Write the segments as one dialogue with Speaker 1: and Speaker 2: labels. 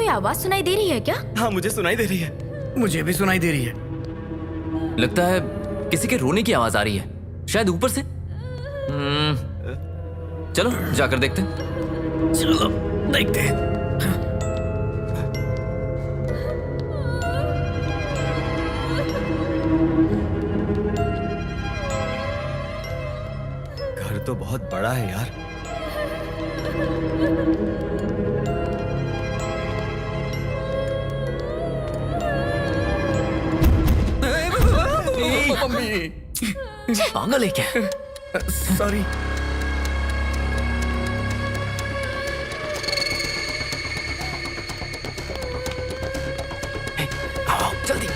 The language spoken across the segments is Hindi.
Speaker 1: कोई आवाज सुनाई दे रही है क्या?
Speaker 2: हाँ मुझे सुनाई दे रही है।
Speaker 3: मुझे भी सुनाई दे रही है।
Speaker 4: लगता है किसी के रोने की आवाज आ रही है, शायद ऊपर से। चलो जाकर देखते हैं।
Speaker 3: चलो देखते हैं।
Speaker 2: घर तो बहुत बड़ा है यार।
Speaker 3: मम्मी
Speaker 4: पागल है क्या?
Speaker 3: सॉरी।
Speaker 4: आओ जल्दी।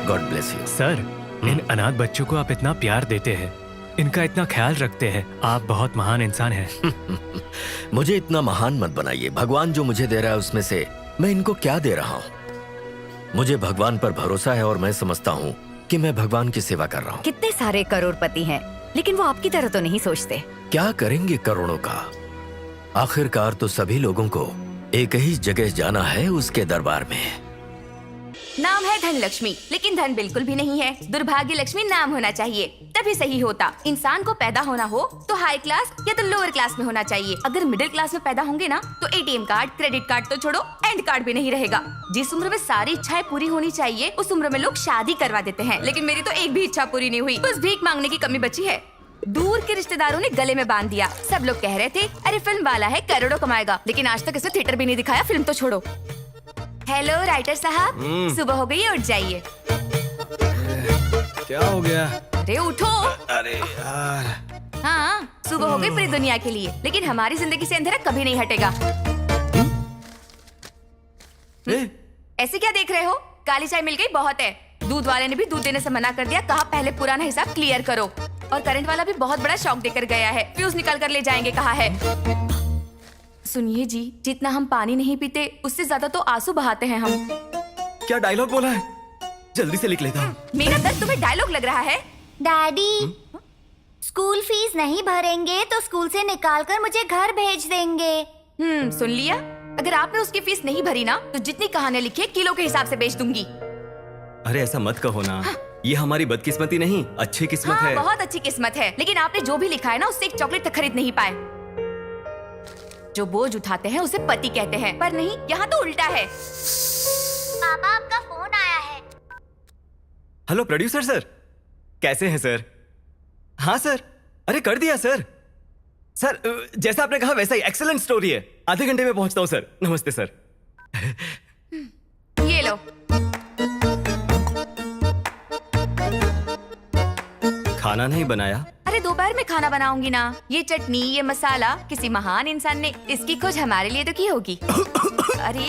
Speaker 2: God bless you.
Speaker 5: सर, इन अनाथ बच्चों को आप इतना प्यार देते हैं, इनका इतना ख्याल रखते हैं, आप बहुत महान इंसान हैं।
Speaker 6: मुझे इतना महान मत बनाइए। भगवान जो मुझे दे रहा है उसमें से मैं इनको क्या दे रहा हूँ? मुझे भगवान पर भरोसा है और मैं समझता हूँ कि मैं भगवान की सेवा कर रहा हूँ।
Speaker 7: कितने सारे करोड़पति हैं, लेकिन वो आपकी तरह तो नहीं सोचते।
Speaker 6: क्या करेंगे करोड़ों का? आखिरकार तो सभी लोगों को एक ही जगह जाना है, उसके दरबार में।
Speaker 1: नाम है धन लक्ष्मी, लेकिन धन बिल्कुल भी नहीं है। दुर्भाग्य लक्ष्मी नाम होना चाहिए, तभी सही होता। इंसान को पैदा होना हो तो हाई क्लास या तो लोअर क्लास में होना चाहिए। अगर मिडिल क्लास में पैदा होंगे ना तो एटीएम कार्ड, क्रेडिट कार्ड तो छोड़ो, एंड कार्ड भी नहीं रहेगा। जिस उम्र में सारी इच्छाएं पूरी होनी चाहिए उस उम्र में लोग शादी करवा देते हैं, लेकिन मेरी तो एक भी इच्छा पूरी नहीं हुई। बस भीख मांगने की कमी बची है। दूर के रिश्तेदारों ने गले में बांध दिया। सब लोग कह रहे थे अरे फिल्म वाला है, करोड़ों कमाएगा, लेकिन आज तक इसे थिएटर भी नहीं दिखाया। फिल्म तो छोड़ो। हेलो राइटर साहब, सुबह हो गई है, उठ जाइए।
Speaker 2: क्या हो गया?
Speaker 1: अरे उठो।
Speaker 2: अरे यार।
Speaker 1: हाँ, सुबह हो गई पूरी दुनिया के लिए, लेकिन हमारी जिंदगी से अंधेरा कभी नहीं हटेगा। ऐसे क्या देख रहे हो? काली चाय मिल गई, बहुत है। दूध वाले ने भी दूध देने से मना कर दिया, कहा पहले पुराना हिसाब क्लियर करो। और करंट वाला भी बहुत बड़ा शॉक देकर गया है, फ्यूज निकाल कर ले जाएंगे कहा है। सुनिए जी, जितना हम पानी नहीं पीते उससे ज्यादा तो आंसू बहाते हैं हम।
Speaker 2: क्या डायलॉग बोला है? जल्दी से लिख लेता हूँ।
Speaker 1: मेरा दर्द तुम्हें डायलॉग लग रहा है?
Speaker 8: डैडी, स्कूल फीस नहीं भरेंगे तो स्कूल से निकाल कर मुझे घर भेज देंगे।
Speaker 1: सुन लिया? अगर आपने उसकी फीस नहीं भरी ना तो जितनी कहानियां लिखी है किलो के हिसाब से बेच दूंगी।
Speaker 2: अरे ऐसा मत कहो ना। ये हमारी बदकिस्मती नहीं, अच्छी किस्मत
Speaker 1: हाँ,
Speaker 2: है।
Speaker 1: बहुत अच्छी किस्मत है, लेकिन आपने जो भी लिखा है ना उससे एक चॉकलेट तक खरीद नहीं पाए। जो बोझ उठाते हैं उसे पति कहते हैं, पर नहीं, यहाँ तो उल्टा है।
Speaker 8: पापा आपका फोन आया है।
Speaker 2: हेलो प्रोड्यूसर सर, कैसे हैं सर? हाँ सर, अरे कर दिया सर। सर जैसा आपने कहा वैसा ही, एक्सीलेंट स्टोरी है। आधे घंटे में पहुंचता हूँ सर। नमस्ते सर।
Speaker 1: ये लो।
Speaker 2: खाना नहीं बनाया?
Speaker 1: अरे दोपहर में खाना बनाऊंगी ना। ये चटनी, ये मसाला किसी महान इंसान ने इसकी खोज हमारे लिए तो की होगी। अरे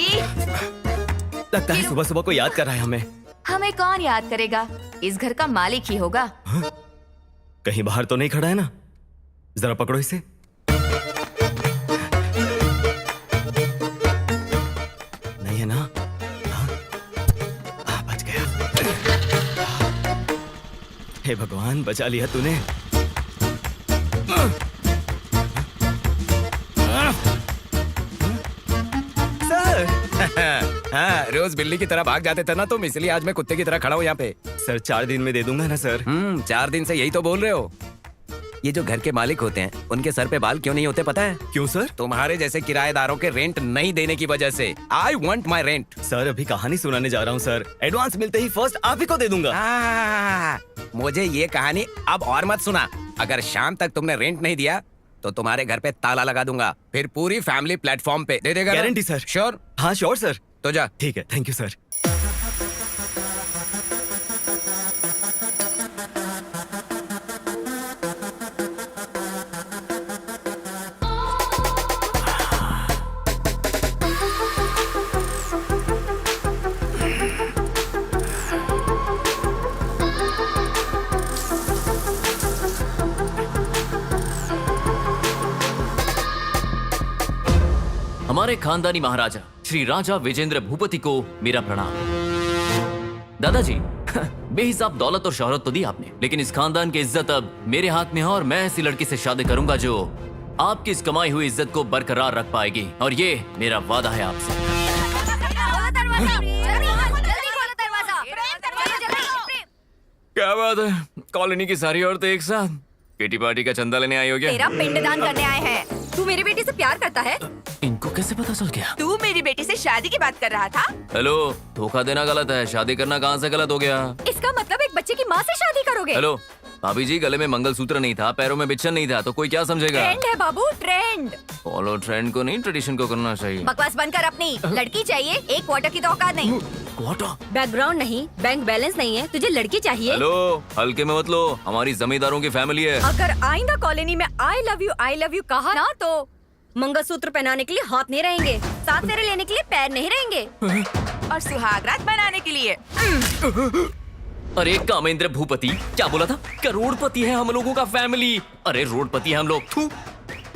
Speaker 2: लगता है सुबह सुबह को याद कर रहा है हमें।
Speaker 1: हमें कौन याद करेगा? इस घर का मालिक ही होगा।
Speaker 2: कहीं बाहर तो नहीं खड़ा है ना? जरा पकड़ो इसे। नहीं है ना? हाँ, बच गया। हे भगवान, बचा लिया तूने।
Speaker 9: हाँ, रोज बिल्ली की तरह भाग जाते थे ना तुम, इसलिए आज मैं कुत्ते की तरह खड़ा हूँ यहाँ पे।
Speaker 2: सर 4 दिन में दे दूंगा ना सर?
Speaker 9: 4 दिन से यही तो बोल रहे हो। ये जो घर के मालिक होते हैं उनके सर पे बाल क्यों नहीं होते पता है?
Speaker 2: क्यों सर?
Speaker 9: तुम्हारे जैसे किराएदारों के रेंट नहीं देने की वजह से। I want my rent.
Speaker 2: Sir अभी कहानी सुनाने जा रहा हूँ सर। एडवांस मिलते ही फर्स्ट आप ही को दे दूंगा।
Speaker 9: मुझे ये कहानी अब और मत सुना। अगर शाम तक तुमने रेंट नहीं दिया तो तुम्हारे घर पे ताला लगा दूंगा, फिर पूरी फैमिली प्लेटफॉर्म पे। दे देगा?
Speaker 2: Guarantee sir.
Speaker 9: श्योर?
Speaker 2: हाँ श्योर सर।
Speaker 9: तो जा।
Speaker 2: ठीक है, थैंक यू सर।
Speaker 4: हमारे खानदानी महाराजा श्री राजा विजेंद्र भूपति को मेरा प्रणाम। दादाजी, बेहिसाब दौलत और शोहरत तो दी आपने, लेकिन इस खानदान की इज्जत अब मेरे हाथ में है और मैं ऐसी लड़की से शादी करूंगा जो आपकी इस कमाई हुई इज्जत को बरकरार रख पाएगी, और ये मेरा वादा है आपसे। क्या बात है, कॉलोनी की सारी औरतें एक साथ किटी पार्टी का चंदा लेने आई हो क्या?
Speaker 7: तेरा पिंडदान करने आए हैं। तू मेरी बेटी से प्यार करता है?
Speaker 4: इनको कैसे पता चल गया?
Speaker 1: तू मेरी बेटी से शादी की बात कर रहा था?
Speaker 4: हेलो, धोखा देना गलत है, शादी करना कहाँ से गलत हो गया?
Speaker 7: इसका मतलब एक बच्चे की माँ से शादी करोगे?
Speaker 4: हेलो भाभी जी, गले में मंगलसूत्र नहीं था, पैरों में बिच्छन नहीं था, तो कोई क्या समझेगा?
Speaker 7: ट्रेंड है बाबू, ट्रेंड।
Speaker 4: फॉलो ट्रेंड को नहीं, ट्रेडिशन को करना चाहिए।
Speaker 7: बकवास बंद कर अपनी। लड़की चाहिए, एक क्वार्टर की तो औकात नहीं।
Speaker 4: क्वार्टर?
Speaker 7: बैकग्राउंड नहीं, बैंक बैलेंस नहीं है, तुझे लड़की चाहिए?
Speaker 4: हेलो, हल्के में मत लो, हमारी जमींदारों की फैमिली है।
Speaker 7: अगर आइंदा कॉलोनी में आई लव यू कहा ना तो मंगलसूत्र पहनाने के लिए हाथ नहीं रहेंगे, साथ फेरे लेने के लिए पैर नहीं रहेंगे,
Speaker 1: और सुहागरात बनाने के लिए।
Speaker 4: अरे कामेंद्र भूपति, क्या बोला था? करोड़पति है हम लोगों का फैमिली। अरे रोडपति है हम लोग। थू,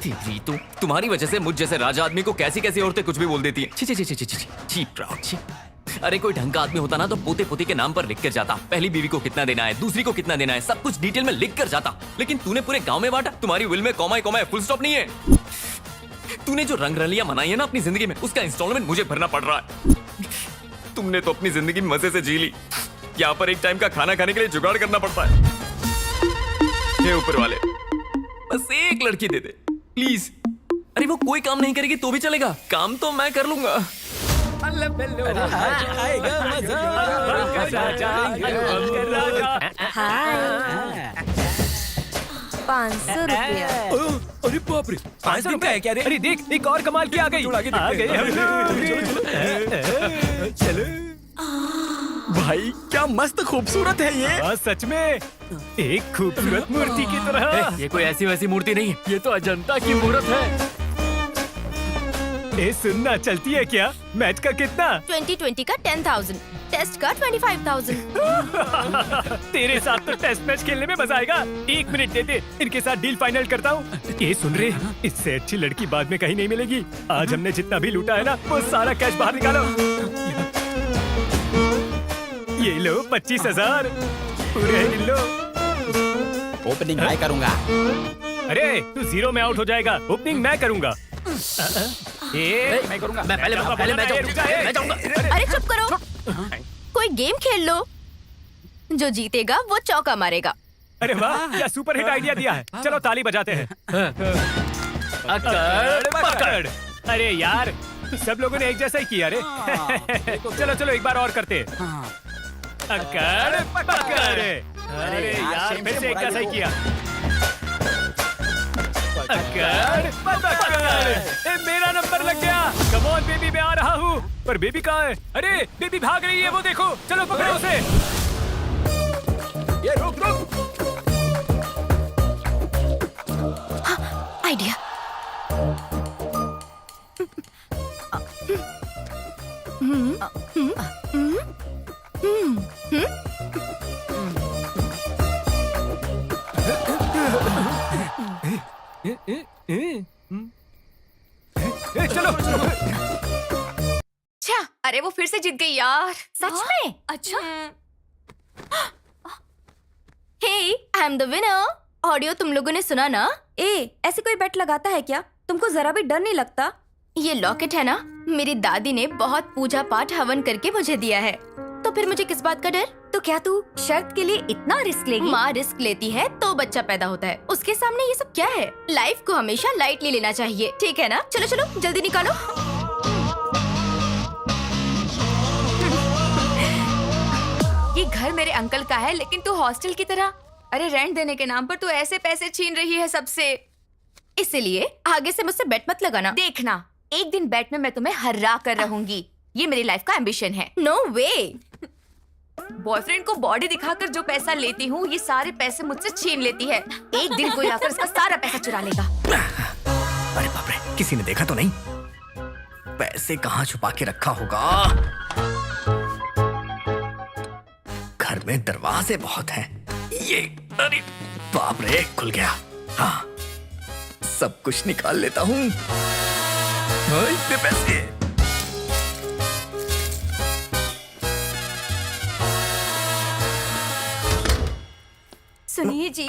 Speaker 4: तेरी तो तुम्हारी वजह से मुझ जैसे राजा आदमी को कैसी कैसी औरतें कुछ भी बोल देती है। छी छी छी छी छी छी छी प्राउड छी। अरे कोई ढंग का आदमी होता ना तो पोते पोते के नाम पर लिख कर जाता, पहली बीवी को कितना देना है, दूसरी को कितना देना है, सब कुछ डिटेल में लिख कर जाता। लेकिन तूने पूरे गांव में बांटा। तुम्हारी विल में कॉमा कॉमा फुल स्टॉप नहीं है। तूने जो रंग रलियां मनाई है ना अपनी जिंदगी में, उसका इंस्टॉलमेंट मुझे भरना पड़ रहा है। तुमने तो अपनी जिंदगी मजे से जी ली। यहाँ पर एक टाइम का खाना खाने के लिए जुगाड़ करना पड़ता है। हे ऊपर वाले, बस एक लड़की दे दे प्लीज। अरे वो कोई काम नहीं करेगी तो भी चलेगा, काम तो मैं कर लूंगा।
Speaker 7: हाय 500 रुपया।
Speaker 3: अरे बाप रे, 500 रुपया है क्या रे?
Speaker 5: अरे देख, एक और कमाल की आ गई। आ गए हम लोग। चलो
Speaker 3: भाई क्या मस्त खूबसूरत है ये।
Speaker 5: हाँ, सच में एक खूबसूरत मूर्ति की तरह।
Speaker 4: ये कोई ऐसी वैसी मूर्ति नहीं, ये तो अजंता की मूर्त है।
Speaker 5: ए सुनना, चलती है क्या? मैच का कितना?
Speaker 1: 2020 का 10,000, टेस्ट का 25,000।
Speaker 5: तेरे साथ तो टेस्ट मैच खेलने में मजा आएगा। 1 मिनट दे दे, इनके साथ डील फाइनल करता हूँ। ये सुन रहे, इससे अच्छी लड़की बाद में कहीं नहीं मिलेगी। आज हमने जितना भी लूटा है ना, वो सारा कैश बाहर निकालो। ये लो 25,000 पूरे ले लो।
Speaker 3: ओपनिंग मैं करूंगा।
Speaker 5: अरे तू 0 में आउट हो जाएगा, ओपनिंग मैं करूंगा।
Speaker 3: मैं करूंगा।
Speaker 4: मैं पहले मैं जाऊंगा।
Speaker 1: अरे चुप करो, कोई गेम खेल लो, जो जीतेगा वो चौका मारेगा।
Speaker 5: अरे वाह, क्या सुपर हिट आइडिया दिया है। चलो ताली बजाते हैं।
Speaker 4: अकड़ पकड़।
Speaker 5: अरे यार, सब लोगों ने एक जैसा ही किया रे। चलो चलो एक बार और करते। अकड़ पकड़। अरे यार, फिर से एक जैसा ही किया। अकड़ पकड़। मेरा नंबर लग गया। कम ऑन बेबी, मैं आ रहा हूँ। पर बेबी कहाँ है? अरे बेबी भाग रही है, वो देखो। चलो पकड़ो उसे।
Speaker 3: ये रुक रुक।
Speaker 1: आइडिया।
Speaker 5: चलो
Speaker 1: अच्छा, अरे वो फिर से जीत गई यार।
Speaker 7: सच में?
Speaker 1: अच्छा। Hey, I am the winner. Audio तुम लोगों ने सुना ना?
Speaker 7: ऐसे कोई बेट लगाता है क्या? तुमको जरा भी डर नहीं लगता?
Speaker 1: ये लॉकेट है ना, मेरी दादी ने बहुत पूजा पाठ हवन करके मुझे दिया है, तो फिर मुझे किस बात का डर?
Speaker 7: तो क्या तू शर्त के लिए इतना रिस्क लेगी?
Speaker 1: माँ रिस्क लेती है तो बच्चा पैदा होता है, उसके सामने ये सब क्या है? लाइफ को हमेशा लाइटली लेना चाहिए, ठीक है ना? चलो चलो जल्दी निकालो। ये घर मेरे अंकल का है, लेकिन तू हॉस्टल की तरह, अरे रेंट देने के नाम पर तू ऐसे पैसे छीन रही है सबसे। इसलिए आगे से मुझसे बेट मत लगाना। देखना, एक दिन बेट में मैं तुम्हें हरा कर रहूंगी। ये मेरी लाइफ का एम्बिशन है।
Speaker 7: नो वे।
Speaker 1: बॉयफ्रेंड को बॉडी दिखाकर जो पैसा लेती हूँ, ये सारे पैसे मुझसे छीन लेती है। एक दिन कोई आकर इसका सारा पैसा चुरा लेगा।
Speaker 3: अरे बाप रे, किसी ने देखा तो नहीं? पैसे कहाँ छुपा के रखा होगा? घर में दरवाजे बहुत हैं। ये, अरे बाप रे, खुल गया। हाँ, सब कुछ निकाल लेता हूँ। इतने पैसे।
Speaker 7: सुनिए जी,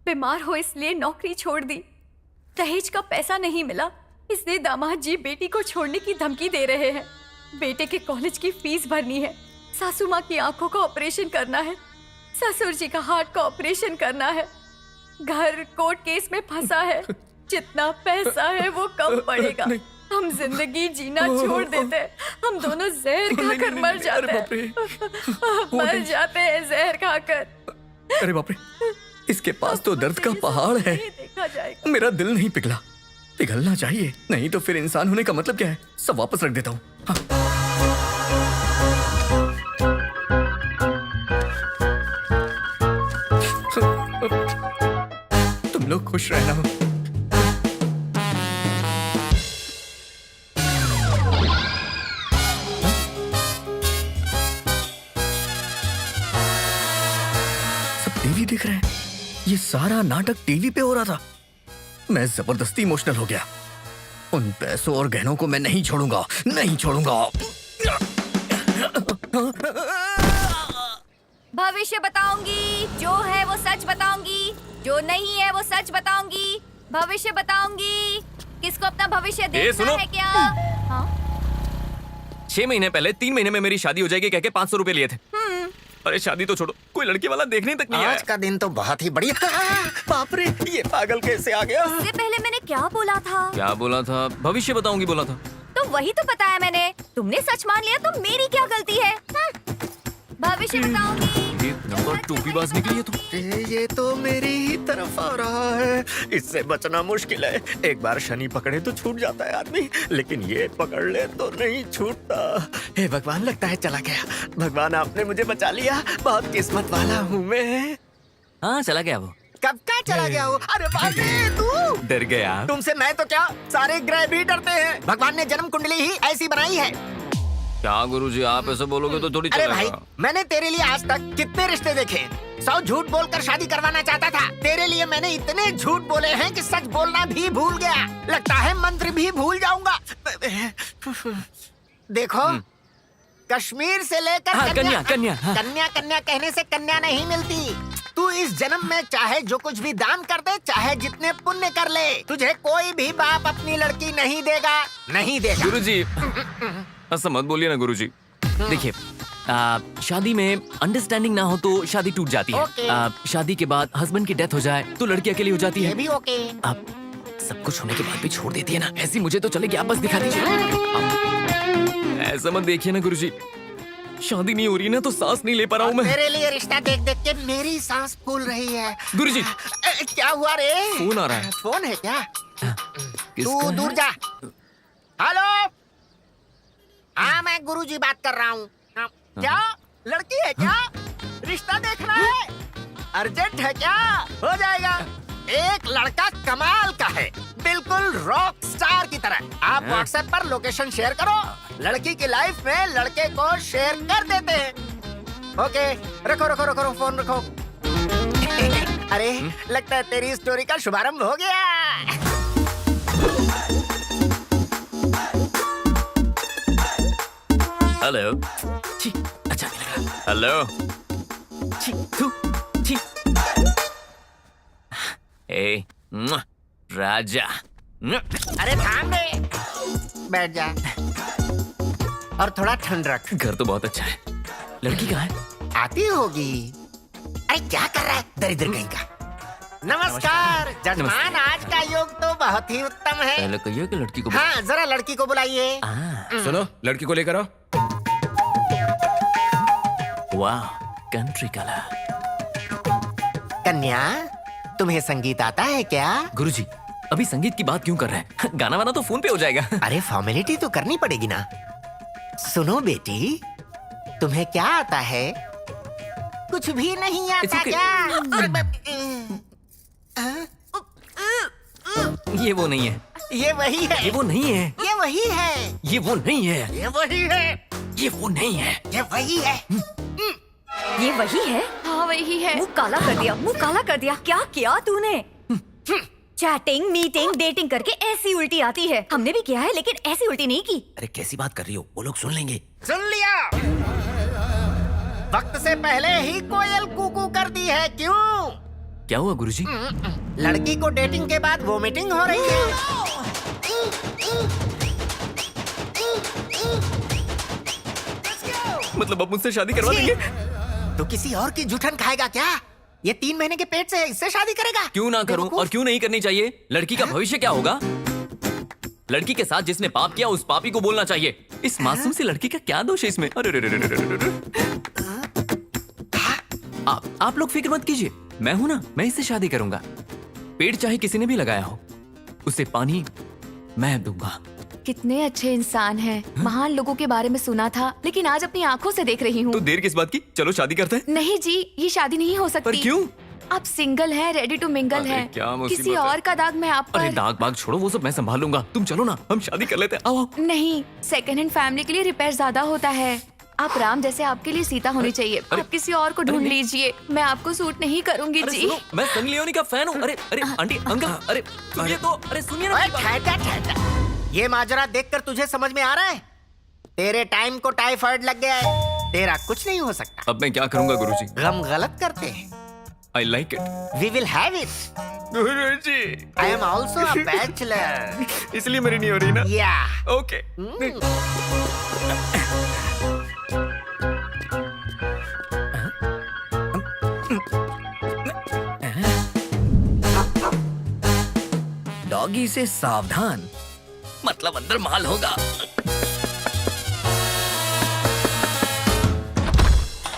Speaker 7: बीमार हो इसलिए नौकरी छोड़ दी, दहेज का पैसा नहीं मिला इसलिए दामाद जी बेटी को छोड़ने की धमकी दे रहे हैं। बेटे के कॉलेज की फीस भरनी है, सासू माँ की आंखों का ऑपरेशन करना है, ससुर जी का हार्ट का ऑपरेशन करना है, घर कोर्ट केस में फंसा है, जितना पैसा है वो कम पड़ेगा। हम जिंदगी जीना छोड़ देते हैं, हम दोनों जहर खाकर मर जाते हैं, मर जाते हैं जहर खाकर।
Speaker 3: अरे बाप रे, इसके पास तो दर्द का पहाड़ है।
Speaker 7: देखा जाएगा।
Speaker 3: मेरा दिल नहीं पिघला, पिघलना चाहिए, नहीं तो फिर इंसान होने का मतलब क्या है। सब वापस रख देता हूँ। हाँ। तुम लोग खुश रहना हो। सब टीवी देख रहे हैं। ये सारा नाटक टीवी पे हो रहा था। मैं जबरदस्ती इमोशनल हो गया। उन पैसों और गहनों को मैं नहीं छोड़ूंगा, नहीं छोड़ूंगा।
Speaker 7: भविष्य बताऊंगी, जो है वो सच बताऊंगी, जो नहीं है वो सच बताऊंगी। भविष्य बताऊंगी। किसको अपना भविष्य देखना
Speaker 4: सुनो।
Speaker 7: है क्या? हाँ?
Speaker 4: 6 महीने पहले 3 महीने में मेरी शादी हो जाएगी कह के 500 रुपए लिए थे। अरे शादी तो छोड़ो, कोई लड़की वाला देखने तक नहीं आया।
Speaker 3: आज का दिन तो बहुत ही बढ़िया। बाप रे, ये पागल कैसे आ गया?
Speaker 7: इससे पहले मैंने क्या बोला था?
Speaker 4: क्या बोला था? भविष्य बताऊंगी बोला था।
Speaker 7: तो वही तो बताया मैंने। तुमने सच मान लिया तो मेरी क्या गलती है? भविष्य बताऊंगी।
Speaker 4: ये नंबर टोपीबाज निकली है तो।
Speaker 3: ये तो मेरी ही तरफ आ रहा है। इससे बचना मुश्किल है। एक बार शनि पकड़े तो छूट जाता है आदमी, लेकिन ये पकड़ ले तो नहीं छूटता। हे भगवान, लगता है चला गया। भगवान, आपने मुझे बचा लिया। बहुत किस्मत वाला हूँ मैं।
Speaker 4: हाँ चला गया वो।
Speaker 3: कब का चला गया हो? अरे बाप रे, तू
Speaker 4: डर गया।
Speaker 3: तुमसे मैं तो क्या, सारे ग्रह भी डरते हैं। भगवान ने जन्म कुंडली ही ऐसी बनाई है।
Speaker 4: क्या गुरुजी, आप ऐसे बोलोगे तो थोड़ी
Speaker 3: अरे
Speaker 4: चलेगा।
Speaker 3: भाई, मैंने तेरे लिए आज तक कितने रिश्ते देखे। 100 झूठ बोलकर शादी करवाना चाहता था। तेरे लिए मैंने इतने झूठ बोले हैं कि सच बोलना भी भूल गया। लगता है मंत्र भी भूल जाऊंगा। देखो, कश्मीर से लेकर
Speaker 4: हाँ, कन्या, कन्या, हाँ।
Speaker 3: कन्या कन्या कहने से कन्या नहीं मिलती। तू इस जन्म में चाहे जो कुछ भी दान कर दे, चाहे जितने पुण्य कर ले, तुझे कोई भी बाप अपनी लड़की नहीं देगा, नहीं देगा।
Speaker 4: गुरुजी ऐसा मत बोलिए ना गुरुजी। देखिए, शादी में अंडरस्टैंडिंग ना हो तो शादी टूट जाती है।
Speaker 3: ओके।
Speaker 4: शादी के बाद हस्बैंड की डेथ हो जाए तो लड़की अकेली हो जाती
Speaker 3: ये
Speaker 4: है।
Speaker 3: भी ओके।
Speaker 4: आप सब कुछ होने के बाद भी छोड़ देती है ना, ऐसी मुझे तो चलेगी। आप बस दिखा दीजिए। ऐसा मत देखिए ना गुरुजी, शादी नहीं हो रही ना तो सांस नहीं ले पा रहा हूँ मैं।
Speaker 3: मेरे लिए रिश्ता देख देख के मेरी सांस फूल रही है।
Speaker 4: गुरुजी
Speaker 3: क्या हुआ रे?
Speaker 4: फोन आ रहा है।
Speaker 3: फोन है क्या?
Speaker 4: किसका
Speaker 3: तू
Speaker 4: है?
Speaker 3: दूर जा। हेलो, हाँ मैं गुरुजी बात कर रहा हूँ। क्या लड़की है क्या? रिश्ता देखना है? अर्जेंट है क्या? हो जाएगा। एक लड़का कमाल का है, बिल्कुल रॉक स्टार की तरह। आप व्हाट्सएप पर लोकेशन शेयर करो, लड़की की लाइफ में लड़के को शेयर कर देते हैं। ओके, रखो रखो रखो रखो, फोन रखो। अरे लगता है तेरी स्टोरी का शुभारंभ हो गया।
Speaker 4: हेलो। छी, अच्छा नहीं लग रहा। हेलो। छी, थू, छी। ए, मुआ, राजा। मुआ।
Speaker 3: अरे थाम रे, बैठ जा और थोड़ा ठंड रख।
Speaker 4: घर तो बहुत अच्छा है। लड़की कहाँ है?
Speaker 3: आती होगी। अरे क्या कर रहा है दरिद्र कहीं का? नमस्कार जजमान, आज का योग तो बहुत ही उत्तम है।
Speaker 4: पहले कहिए कि लड़की को।
Speaker 3: हाँ, जरा लड़की को बुलाइए।
Speaker 9: सुनो, लड़की को लेकर आओ।
Speaker 4: वाह, कंट्री कलर।
Speaker 3: कन्या, तुम्हें संगीत आता है क्या?
Speaker 4: गुरुजी, अभी संगीत की बात क्यों कर रहे हैं? गाना वाना तो फोन पे हो जाएगा।
Speaker 3: अरे फॉर्मेलिटी तो करनी पड़ेगी ना। सुनो बेटी, तुम्हें क्या आता है? कुछ भी नहीं आता
Speaker 4: okay.
Speaker 3: क्या?
Speaker 4: ये वो नहीं है।
Speaker 3: ये वही है।
Speaker 4: ये वो नहीं है।
Speaker 3: ये वही है।
Speaker 4: ये वो नहीं है।
Speaker 3: ये वही है।
Speaker 4: ये वो नहीं है।
Speaker 3: ये वही है।
Speaker 7: ये वही है?
Speaker 1: हाँ वही है।
Speaker 7: मुंह काला कर दिया, मुंह काला कर दिया। क्या किया तूने? चैटिंग, मीटिंग, डेटिंग करके ऐसी उल्टी आती है। हमने भी किया है लेकिन ऐसी उल्टी नहीं की।
Speaker 9: अरे कैसी बात कर रही हो, वो लोग सुन लेंगे।
Speaker 3: सुन लिया? वक्त से पहले ही कोयल कूकू कर दी है, क्यों?
Speaker 4: क्या हुआ गुरुजी?
Speaker 3: लड़की को डेटिंग के बाद वोमिटिंग हो रही है।
Speaker 4: मतलब अब मुझसे शादी करवा देंगे?
Speaker 3: तो किसी और की जूठन खाएगा क्या? ये 3 महीने के पेट से है, इससे शादी करेगा?
Speaker 4: क्यों ना करूं और क्यों नहीं करनी चाहिए? लड़की का भविष्य क्या होगा? लड़की के साथ जिसने पाप किया उस पापी को बोलना चाहिए। इस मासूम सी लड़की का क्या दोष है इसमें? अरे आप लोग फिक्र मत कीजिए, मैं हूं ना, मैं इससे शादी करूंगा। पेड़ चाहे किसी ने भी लगाया हो, उसे पानी मैं दूंगा।
Speaker 1: कितने अच्छे इंसान हैं। महान लोगों के बारे में सुना था लेकिन आज अपनी आंखों से देख रही हूँ।
Speaker 4: तो देर किस बात की? चलो शादी करते हैं।
Speaker 1: नहीं जी, ये शादी नहीं हो सकती।
Speaker 4: पर क्यों?
Speaker 1: आप सिंगल हैं, रेडी टू मिंगल
Speaker 4: अरे
Speaker 1: हैं।
Speaker 4: क्या मुसीबत
Speaker 1: किसी
Speaker 4: है।
Speaker 1: और का दाग मैं आप
Speaker 4: अरे
Speaker 1: पर
Speaker 4: दाग बाग छोड़ो, वो सब मैं संभाल लूंगा। तुम चलो ना, हम शादी कर लेते हैं। आओ।
Speaker 1: नहीं। सेकंड हैंड फैमिली के लिए रिपेयर ज्यादा होता है। आप राम जैसे आपके लिए सीता होनी चाहिए। आप किसी और को ढूंढ लीजिए, मैं आपको सूट नहीं करूंगी
Speaker 4: अरे
Speaker 1: जी।
Speaker 4: सुनो, मैं सनी लियोनी का फैन हूँ। अरे अरे आंटी अंकल, अरे सुनिए तो, अरे सुनिए ना
Speaker 3: ओए,
Speaker 4: मेरी बात।
Speaker 3: ठहर। ये माजरा देखकर तुझे समझ में आ रहा है? तेरे टाइम को टाइफाइड लग गया है, तेरा कुछ नहीं हो सकता।
Speaker 4: अब मैं क्या करूंगा गुरुजी?
Speaker 3: गम गलत करते हैं।
Speaker 4: I like it
Speaker 3: we will have it.
Speaker 4: Guruji.
Speaker 3: I am also a bachelor.
Speaker 4: इसलिए मेरी नहीं हो रही ना?
Speaker 3: या
Speaker 4: ओके।
Speaker 6: डॉगी से सावधान, मतलब अंदर माल होगा।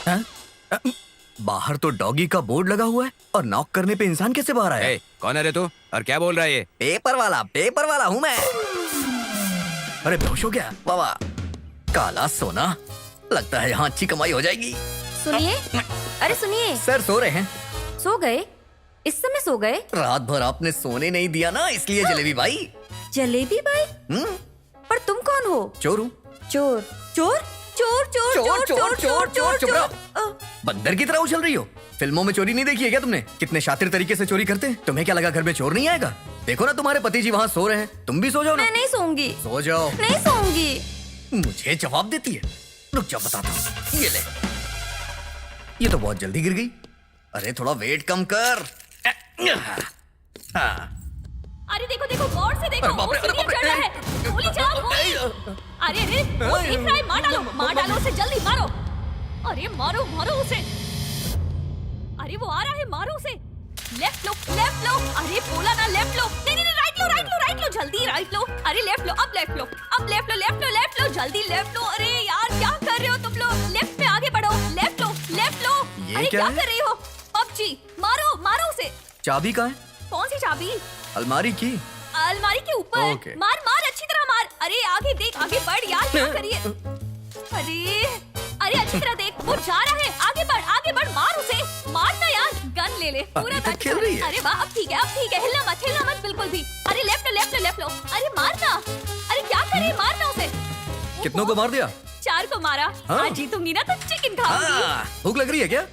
Speaker 6: हाँ? बाहर तो डॉगी का बोर्ड लगा हुआ है और नॉक करने पे इंसान कैसे बाहर आया?
Speaker 9: ए, कौन है रे तू और क्या बोल रहा है ये?
Speaker 6: पेपर वाला हूँ मैं। अरे बेहोश हो गया बाबा। काला सोना, लगता है यहाँ अच्छी कमाई हो जाएगी।
Speaker 7: सुनिए, अरे सुनिए,
Speaker 6: सर सो रहे हैं।
Speaker 7: सो गए? इस समय सो गए?
Speaker 6: रात भर आपने सोने नहीं दिया ना, इसलिए जलेबी भाई।
Speaker 7: जलेबी भाई? पर तुम कौन हो?
Speaker 6: चोर हूँ।
Speaker 7: चोर चोर चोर चोर चोर चोर चोर चोर
Speaker 6: चुप रहो।
Speaker 7: चोर।
Speaker 6: बंदर की तरह उछल रही हो। फिल्मों में चोरी नहीं देखी है क्या तुमने? कितने शातिर तरीके से चोरी करते हैं। तुम्हें क्या लगा घर में चोर नहीं आएगा? देखो ना तुम्हारे पति जी वहाँ सो रहे हैं, तुम भी सो जाओ ना।
Speaker 7: मैं नहीं सोऊंगी।
Speaker 6: सो जाओ।
Speaker 7: नहीं सोऊंगी।
Speaker 6: मुझे जवाब देती है। रुक जाओ बताता हूँ। ये ले, ये तो बहुत जल्दी गिर गई। अरे थोड़ा वेट कम कर। हाँ।
Speaker 7: अरे देखो देखो, गौर से देखो,
Speaker 6: अरे बाप रे,
Speaker 7: वो सीढ़ियाँ
Speaker 6: अरे बाप रे।
Speaker 7: चढ़ रहा है। गोली चलाओ, गोली। अरे अरे, वो दिख रहा है, मार डालो उसे, जल्दी मारो। अरे मारो मारो उसे। अरे वो आ रहा है, मारो उसे। लेफ्ट लो, लेफ्ट लो। अरे बोला ना लेफ्ट लो। नहीं नहीं, राइट लो, राइट लो, राइट लो, जल्दी राइट लो। अरे लेफ्ट लो, अब लेफ्ट लो, अब लेफ्ट लो, लेफ्ट लो, लेफ्ट लो, जल्दी लेफ्ट लो। अरे यार क्या कर रहे हो तुम लोग? लेफ्ट में आगे बढ़ो, लेफ्ट लो, लेफ्ट लो।
Speaker 6: ये
Speaker 7: अरे
Speaker 6: क्या
Speaker 7: क्या
Speaker 6: है?
Speaker 7: कर रही हो? पबजी, मारो मारो उसे।
Speaker 6: चाबी कहाँ है?
Speaker 7: कौन सी चाबी?
Speaker 6: अलमारी की।
Speaker 7: अलमारी के ऊपर।
Speaker 6: ओके।
Speaker 7: मार मार, अच्छी तरह मार। अरे आगे देख, आगे बढ़ यार, क्या करिए? अरे अरे अच्छी तरह देख, वो जा रहा है, आगे बढ़, मार उसे, मार ना यार, गन ले ले, पूरा
Speaker 6: अभी तक
Speaker 7: गन
Speaker 6: खेल रही है।
Speaker 7: अरे वाह, अब ठीक है, अब ठीक है, हिलना मत बिल्कुल भी। अरे लेफ्ट लो, लेफ्ट लो, लेफ्ट लो। अरे मार ना, अरे क्या कर रही है, मार ना उसे।
Speaker 6: कितनों को मार दिया?
Speaker 7: 4 को मारा।
Speaker 6: हाँ।
Speaker 7: आज जीतूंगी ना तो चिकन खाऊंगी।
Speaker 6: हाँ, भूख लग रही है क्या?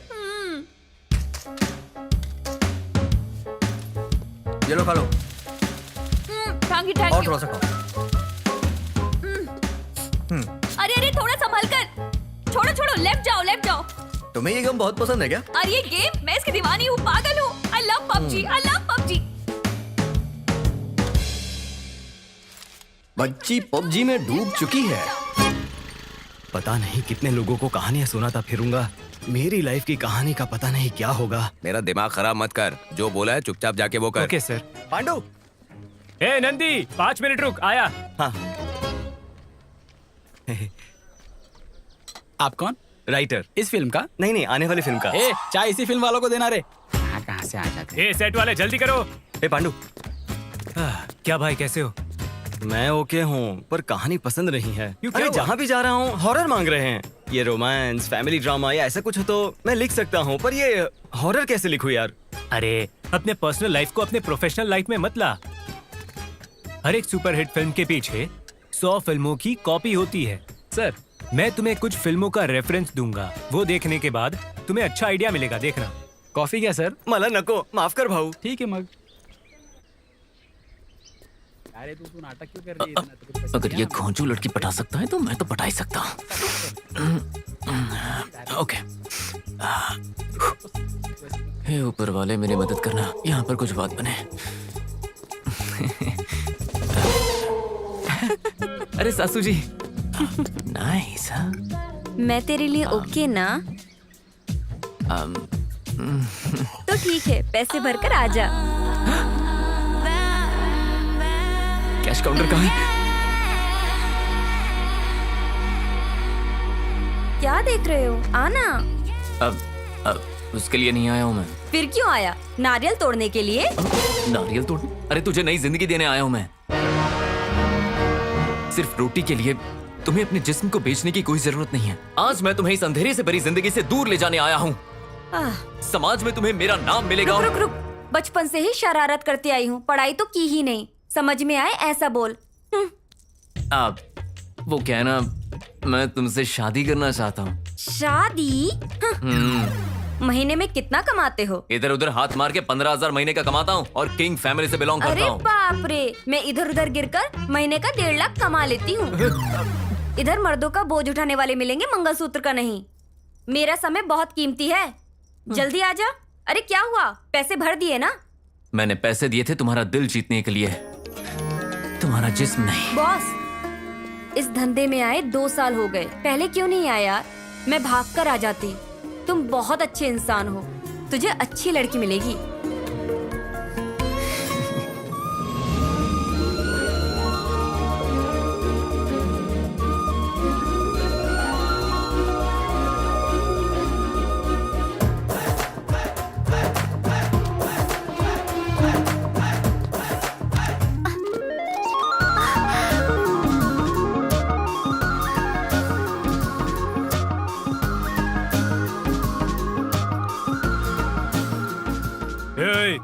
Speaker 6: ये लो खा लो।
Speaker 7: थैंक
Speaker 6: और
Speaker 7: यू।
Speaker 6: थोड़ा सा खाओ।
Speaker 7: अरे अरे थोड़ा संभल कर, छोड़ो छोड़ो, लेफ्ट जाओ, लेफ्ट जाओ।
Speaker 6: तुम्हें ये गम बहुत पसंद है क्या?
Speaker 7: अरे ये गेम, मैं इसकी दीवानी हूँ, पागल हूँ। I love PUBG, I love PUBG.
Speaker 6: बच्ची पबजी में डूब चुकी है।
Speaker 2: पता नहीं कितने लोगों को कहानियां सुनाता फिरूंगा। मेरी लाइफ की कहानी का पता नहीं क्या होगा।
Speaker 9: मेरा दिमाग खराब मत कर, जो बोला है चुपचाप जाके वो कर।
Speaker 5: Okay sir.
Speaker 2: पांडु।
Speaker 5: ए नंदी, 5 मिनट रुक, आया।
Speaker 2: हाँ।
Speaker 10: आप कौन?
Speaker 2: राइटर।
Speaker 10: इस फिल्म का?
Speaker 2: नहीं, आने वाली फिल्म का।
Speaker 10: ए, चाय इसी फिल्म वालों को देना रे। कहाँ से आ जाते?
Speaker 5: ए सेट वाले जल्दी करो।
Speaker 2: ए पांडु,
Speaker 5: क्या भाई, कैसे हो?
Speaker 2: मैं ओके हूँ पर कहानी पसंद नहीं है।
Speaker 5: क्यों, क्या
Speaker 2: अरे
Speaker 5: हुआ?
Speaker 2: जहाँ भी जा रहा हूँ हॉरर मांग रहे हैं। ये रोमांस, फैमिली ड्रामा या ऐसा कुछ हो तो मैं लिख सकता हूँ, पर ये हॉरर कैसे लिखूं यार?
Speaker 5: अरे अपने पर्सनल लाइफ को अपने प्रोफेशनल लाइफ में मत ला। हर एक सुपरहिट फिल्म के पीछे 100 फिल्मों की कॉपी होती है।
Speaker 10: सर,
Speaker 5: मैं तुम्हें कुछ फिल्मों का रेफरेंस दूंगा, वो देखने के बाद तुम्हें अच्छा आइडिया मिलेगा, देखना।
Speaker 10: कॉफी क्या सर?
Speaker 2: मला नको, माफ कर भाऊ।
Speaker 10: ठीक है मग। अरे तू नाटक क्यों कर रही है इतना? तो कुछ
Speaker 4: अगर ये घोंचू लड़की पटा सकता है तो मैं तो पटा ही सकता हूँ। ओके। हे ऊपर वाले, मेरी मदद करना, यहाँ पर कुछ बात बने। अरे सासू जी, नाइस।
Speaker 7: मैं तेरे लिए ओके ना? तो ठीक है, पैसे भरकर आ जा।
Speaker 4: कैश काउंटर कहाँ है?
Speaker 7: क्या देख रहे हो? आना।
Speaker 4: अब उसके लिए नहीं आया हूँ मैं।
Speaker 7: फिर क्यों आया? नारियल तोड़ने के लिए?
Speaker 4: नारियल तोड़? अरे तुझे नई जिंदगी देने आया हूँ मैं। सिर्फ रोटी के लिए तुम्हें अपने जिस्म को बेचने की कोई जरूरत नहीं है। आज मैं तुम्हें इस अंधेरे से भरी जिंदगी से दूर ले जाने आया हूँ। समाज में तुम्हें मेरा नाम मिलेगा।
Speaker 7: रुक रुक रुक, बचपन से ही शरारत करती आई हूँ, पढ़ाई तो की ही नहीं। समझ में आए ऐसा बोल।
Speaker 4: अब वो कहना, मैं तुमसे शादी करना चाहता हूँ।
Speaker 7: शादी? महीने में कितना कमाते हो?
Speaker 4: इधर उधर हाथ मार के 15,000 महीने का कमाता हूँ और किंग फैमिली से बिलोंग करता
Speaker 7: अरे
Speaker 4: हूँ।
Speaker 7: बाप रे, मैं इधर उधर गिरकर महीने का 1.5 लाख कमा लेती हूँ। इधर मर्दों का बोझ उठाने वाले मिलेंगे, मंगलसूत्र का नहीं। मेरा समय बहुत कीमती है, जल्दी आ जा। अरे क्या हुआ, पैसे भर दिए ना?
Speaker 4: मैंने पैसे दिए थे तुम्हारा दिल जीतने के लिए, तुम्हारा जिस्म नहीं।
Speaker 7: बॉस, इस धंधे में आए 2 साल हो गए, पहले क्यों नहीं आया यार? मैं भाग कर आ जाती। तुम बहुत अच्छे इंसान हो, तुझे अच्छी लड़की मिलेगी।
Speaker 5: ए,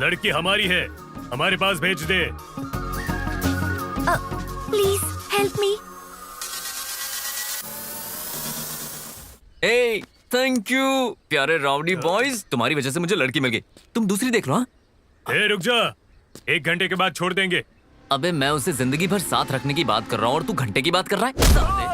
Speaker 5: लड़की हमारी है, हमारे पास भेज दे।
Speaker 7: Please help me.
Speaker 4: ए, थैंक यू प्यारे राउडी बॉयज, तुम्हारी वजह से मुझे लड़की मिल गई। तुम दूसरी देख लो। हाँ?
Speaker 5: ए, रुक जा, 1 घंटे के बाद छोड़ देंगे।
Speaker 4: अबे मैं उसे जिंदगी भर साथ रखने की बात कर रहा हूँ और तू घंटे की बात कर रहा है।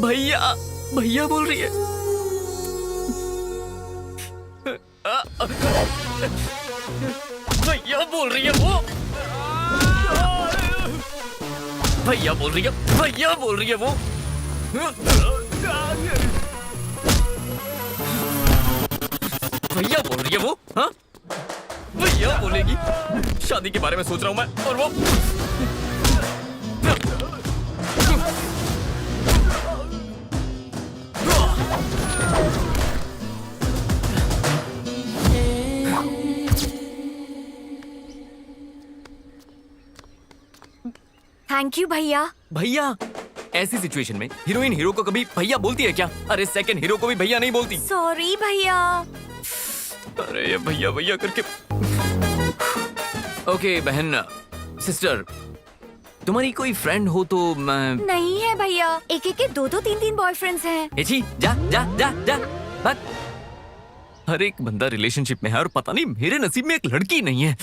Speaker 4: भैया भैया बोल रही है। भैया बोल रही है वो। भैया बोल रही है, भैया बोल रही है वो। भैया बोल रही है वो। हाँ, भैया बोलेगी। शादी के बारे में सोच रहा हूं मैं और वो।
Speaker 7: थैंक यू भैया।
Speaker 4: भैया, ऐसी सिचुएशन में हीरोइन हीरो को कभी भैया बोलती है क्या? अरे सेकंड हीरो को भी भैया नहीं बोलती।
Speaker 7: सॉरी भैया।
Speaker 4: अरे ये भैया भैया करके। ओके बहन, सिस्टर, तुम्हारी कोई फ्रेंड हो तो मैं।
Speaker 7: नहीं है भैया, एक एक के 2-2 3-3 बॉयफ्रेंड्स हैं।
Speaker 4: एची, जा जा जा जा भाग। हर एक बंदा रिलेशनशिप में है और पता नहीं मेरे नसीब में एक लड़की नहीं है।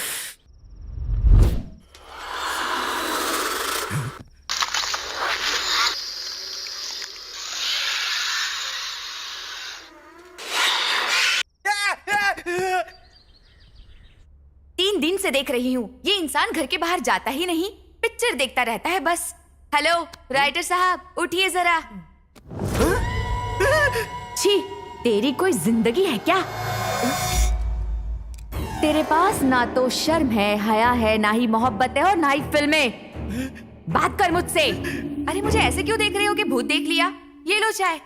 Speaker 1: तीन दिन से देख रही हूँ, ये इंसान घर के बाहर जाता ही नहीं, पिक्चर देखता रहता है बस। हेलो राइटर साहब, उठिए जरा। छी, तेरी कोई जिंदगी है क्या? तेरे पास ना तो शर्म है, हया है, ना ही मोहब्बत है और ना ही फिल्में। बात कर मुझसे। अरे मुझे ऐसे क्यों देख रहे हो कि भूत देख लिया? ये लो चाय।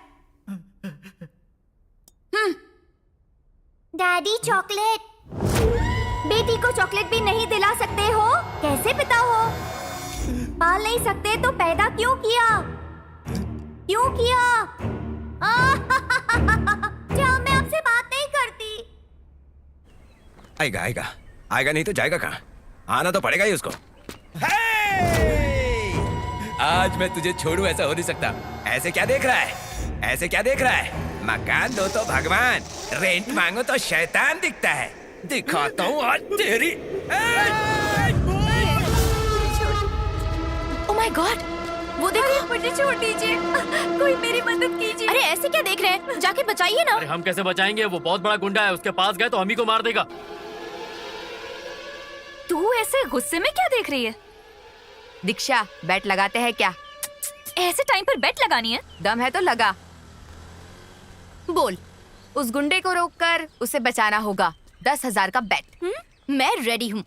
Speaker 8: Daddy chocolate. बेटी को चॉकलेट भी नहीं दिला सकते हो? कैसे पिता हो? पाल नहीं सकते तो पैदा क्यों किया? क्यों किया? जाओ, मैं आपसे बात नहीं करती।
Speaker 9: आएगा आएगा आएगा, नहीं तो जाएगा कहाँ? आना तो पड़ेगा ही उसको। आज मैं तुझे छोड़ू ऐसा हो नहीं सकता। ऐसे क्या देख रहा है? ऐसे क्या देख रहा है? मकान दो तो भगवान, रेंट मांगो तो शैतान दिखता है। दिखाता हूँ आज तेरी।
Speaker 7: ओह माय गॉड, वो देखो। मुझे छोड़ दीजिए, कोई मेरी मदद कीजिए। अरे ऐसे क्या देख रहे हैं? जाके बचाइए ना।
Speaker 10: अरे हम कैसे बचाएंगे? वो बहुत बड़ा गुंडा है, उसके पास गए तो हम ही को मार देगा।
Speaker 7: तू ऐसे गुस्से में क्या देख रही है?
Speaker 1: दीक्षा, बैट लगाते हैं क्या?
Speaker 7: ऐसे टाइम पर बेट लगानी है?
Speaker 1: दम है तो लगा। बोल, उस गुंडे को रोककर उसे बचाना होगा। 10,000 का बेट।
Speaker 7: मैं रेडी हूँ।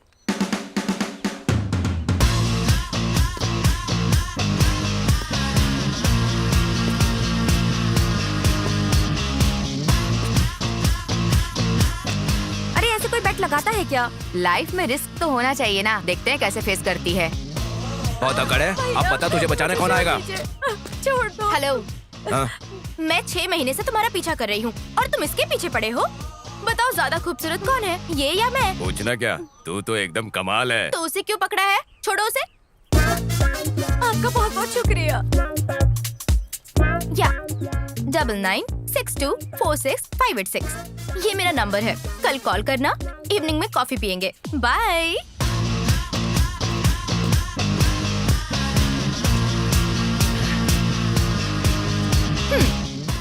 Speaker 7: अरे ऐसे कोई बेट लगाता है क्या?
Speaker 1: लाइफ में रिस्क तो होना चाहिए ना। देखते हैं कैसे फेस करती है।
Speaker 9: बहुत अकड़ है। अब पता तुझे बचाने कौन आएगा?
Speaker 7: छोड़ दो। हेलो,
Speaker 9: हाँ?
Speaker 7: मैं 6 महीने से तुम्हारा पीछा कर रही हूँ और तुम इसके पीछे पड़े हो। बताओ ज्यादा खूबसूरत कौन है, ये या मैं?
Speaker 9: पूछना क्या, तू तो एकदम कमाल है।
Speaker 7: तो उसे क्यों पकड़ा है? छोड़ो उसे। आपका बहुत बहुत शुक्रिया। या 9962465886 ये मेरा नंबर है। कल कॉल करना। इवनिंग में कॉफी पियेंगे। बाय।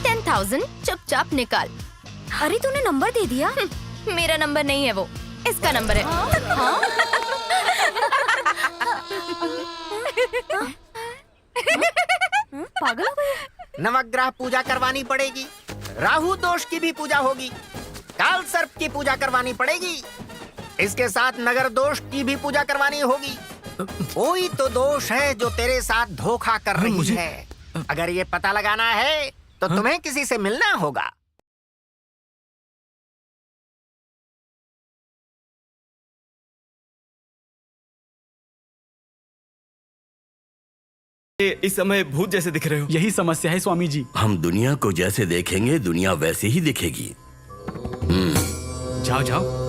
Speaker 7: 10,000 चुपचाप निकाल। अरे तूने नंबर दे दिया? मेरा नंबर नहीं है वो, इसका नंबर है। हाँ? पागल हो गए?
Speaker 3: नवग्रह पूजा करवानी पड़ेगी, राहु दोष की भी पूजा होगी, काल सर्प की पूजा करवानी पड़ेगी, इसके साथ नगर दोष की भी पूजा करवानी होगी। कोई तो दोष है जो तेरे साथ धोखा कर रही है। अगर ये पता लगाना है तो तुम्हें किसी से मिलना होगा।
Speaker 2: इस समय भूत जैसे दिख रहे हो।
Speaker 10: यही समस्या है स्वामी जी।
Speaker 6: हम दुनिया को जैसे देखेंगे दुनिया वैसे ही दिखेगी।
Speaker 10: जाओ जाओ।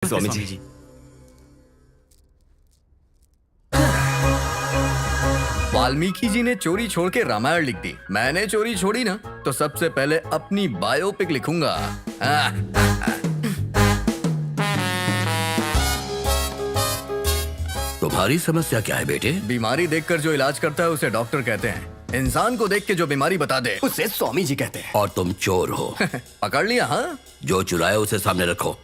Speaker 2: स्वामी जी।
Speaker 11: वाल्मीकि जी ने चोरी छोड़ के रामायण लिख दी। मैंने चोरी छोड़ी ना तो सबसे पहले अपनी बायोपिक लिखूंगा।
Speaker 6: तुम्हारी समस्या क्या है बेटे?
Speaker 11: बीमारी देखकर जो इलाज करता है उसे डॉक्टर कहते हैं। इंसान को देख के जो बीमारी बता दे उसे स्वामी जी कहते हैं।
Speaker 6: और तुम चोर हो।
Speaker 11: पकड़ लिया? हाँ।
Speaker 6: जो चुराए उसे सामने रखो।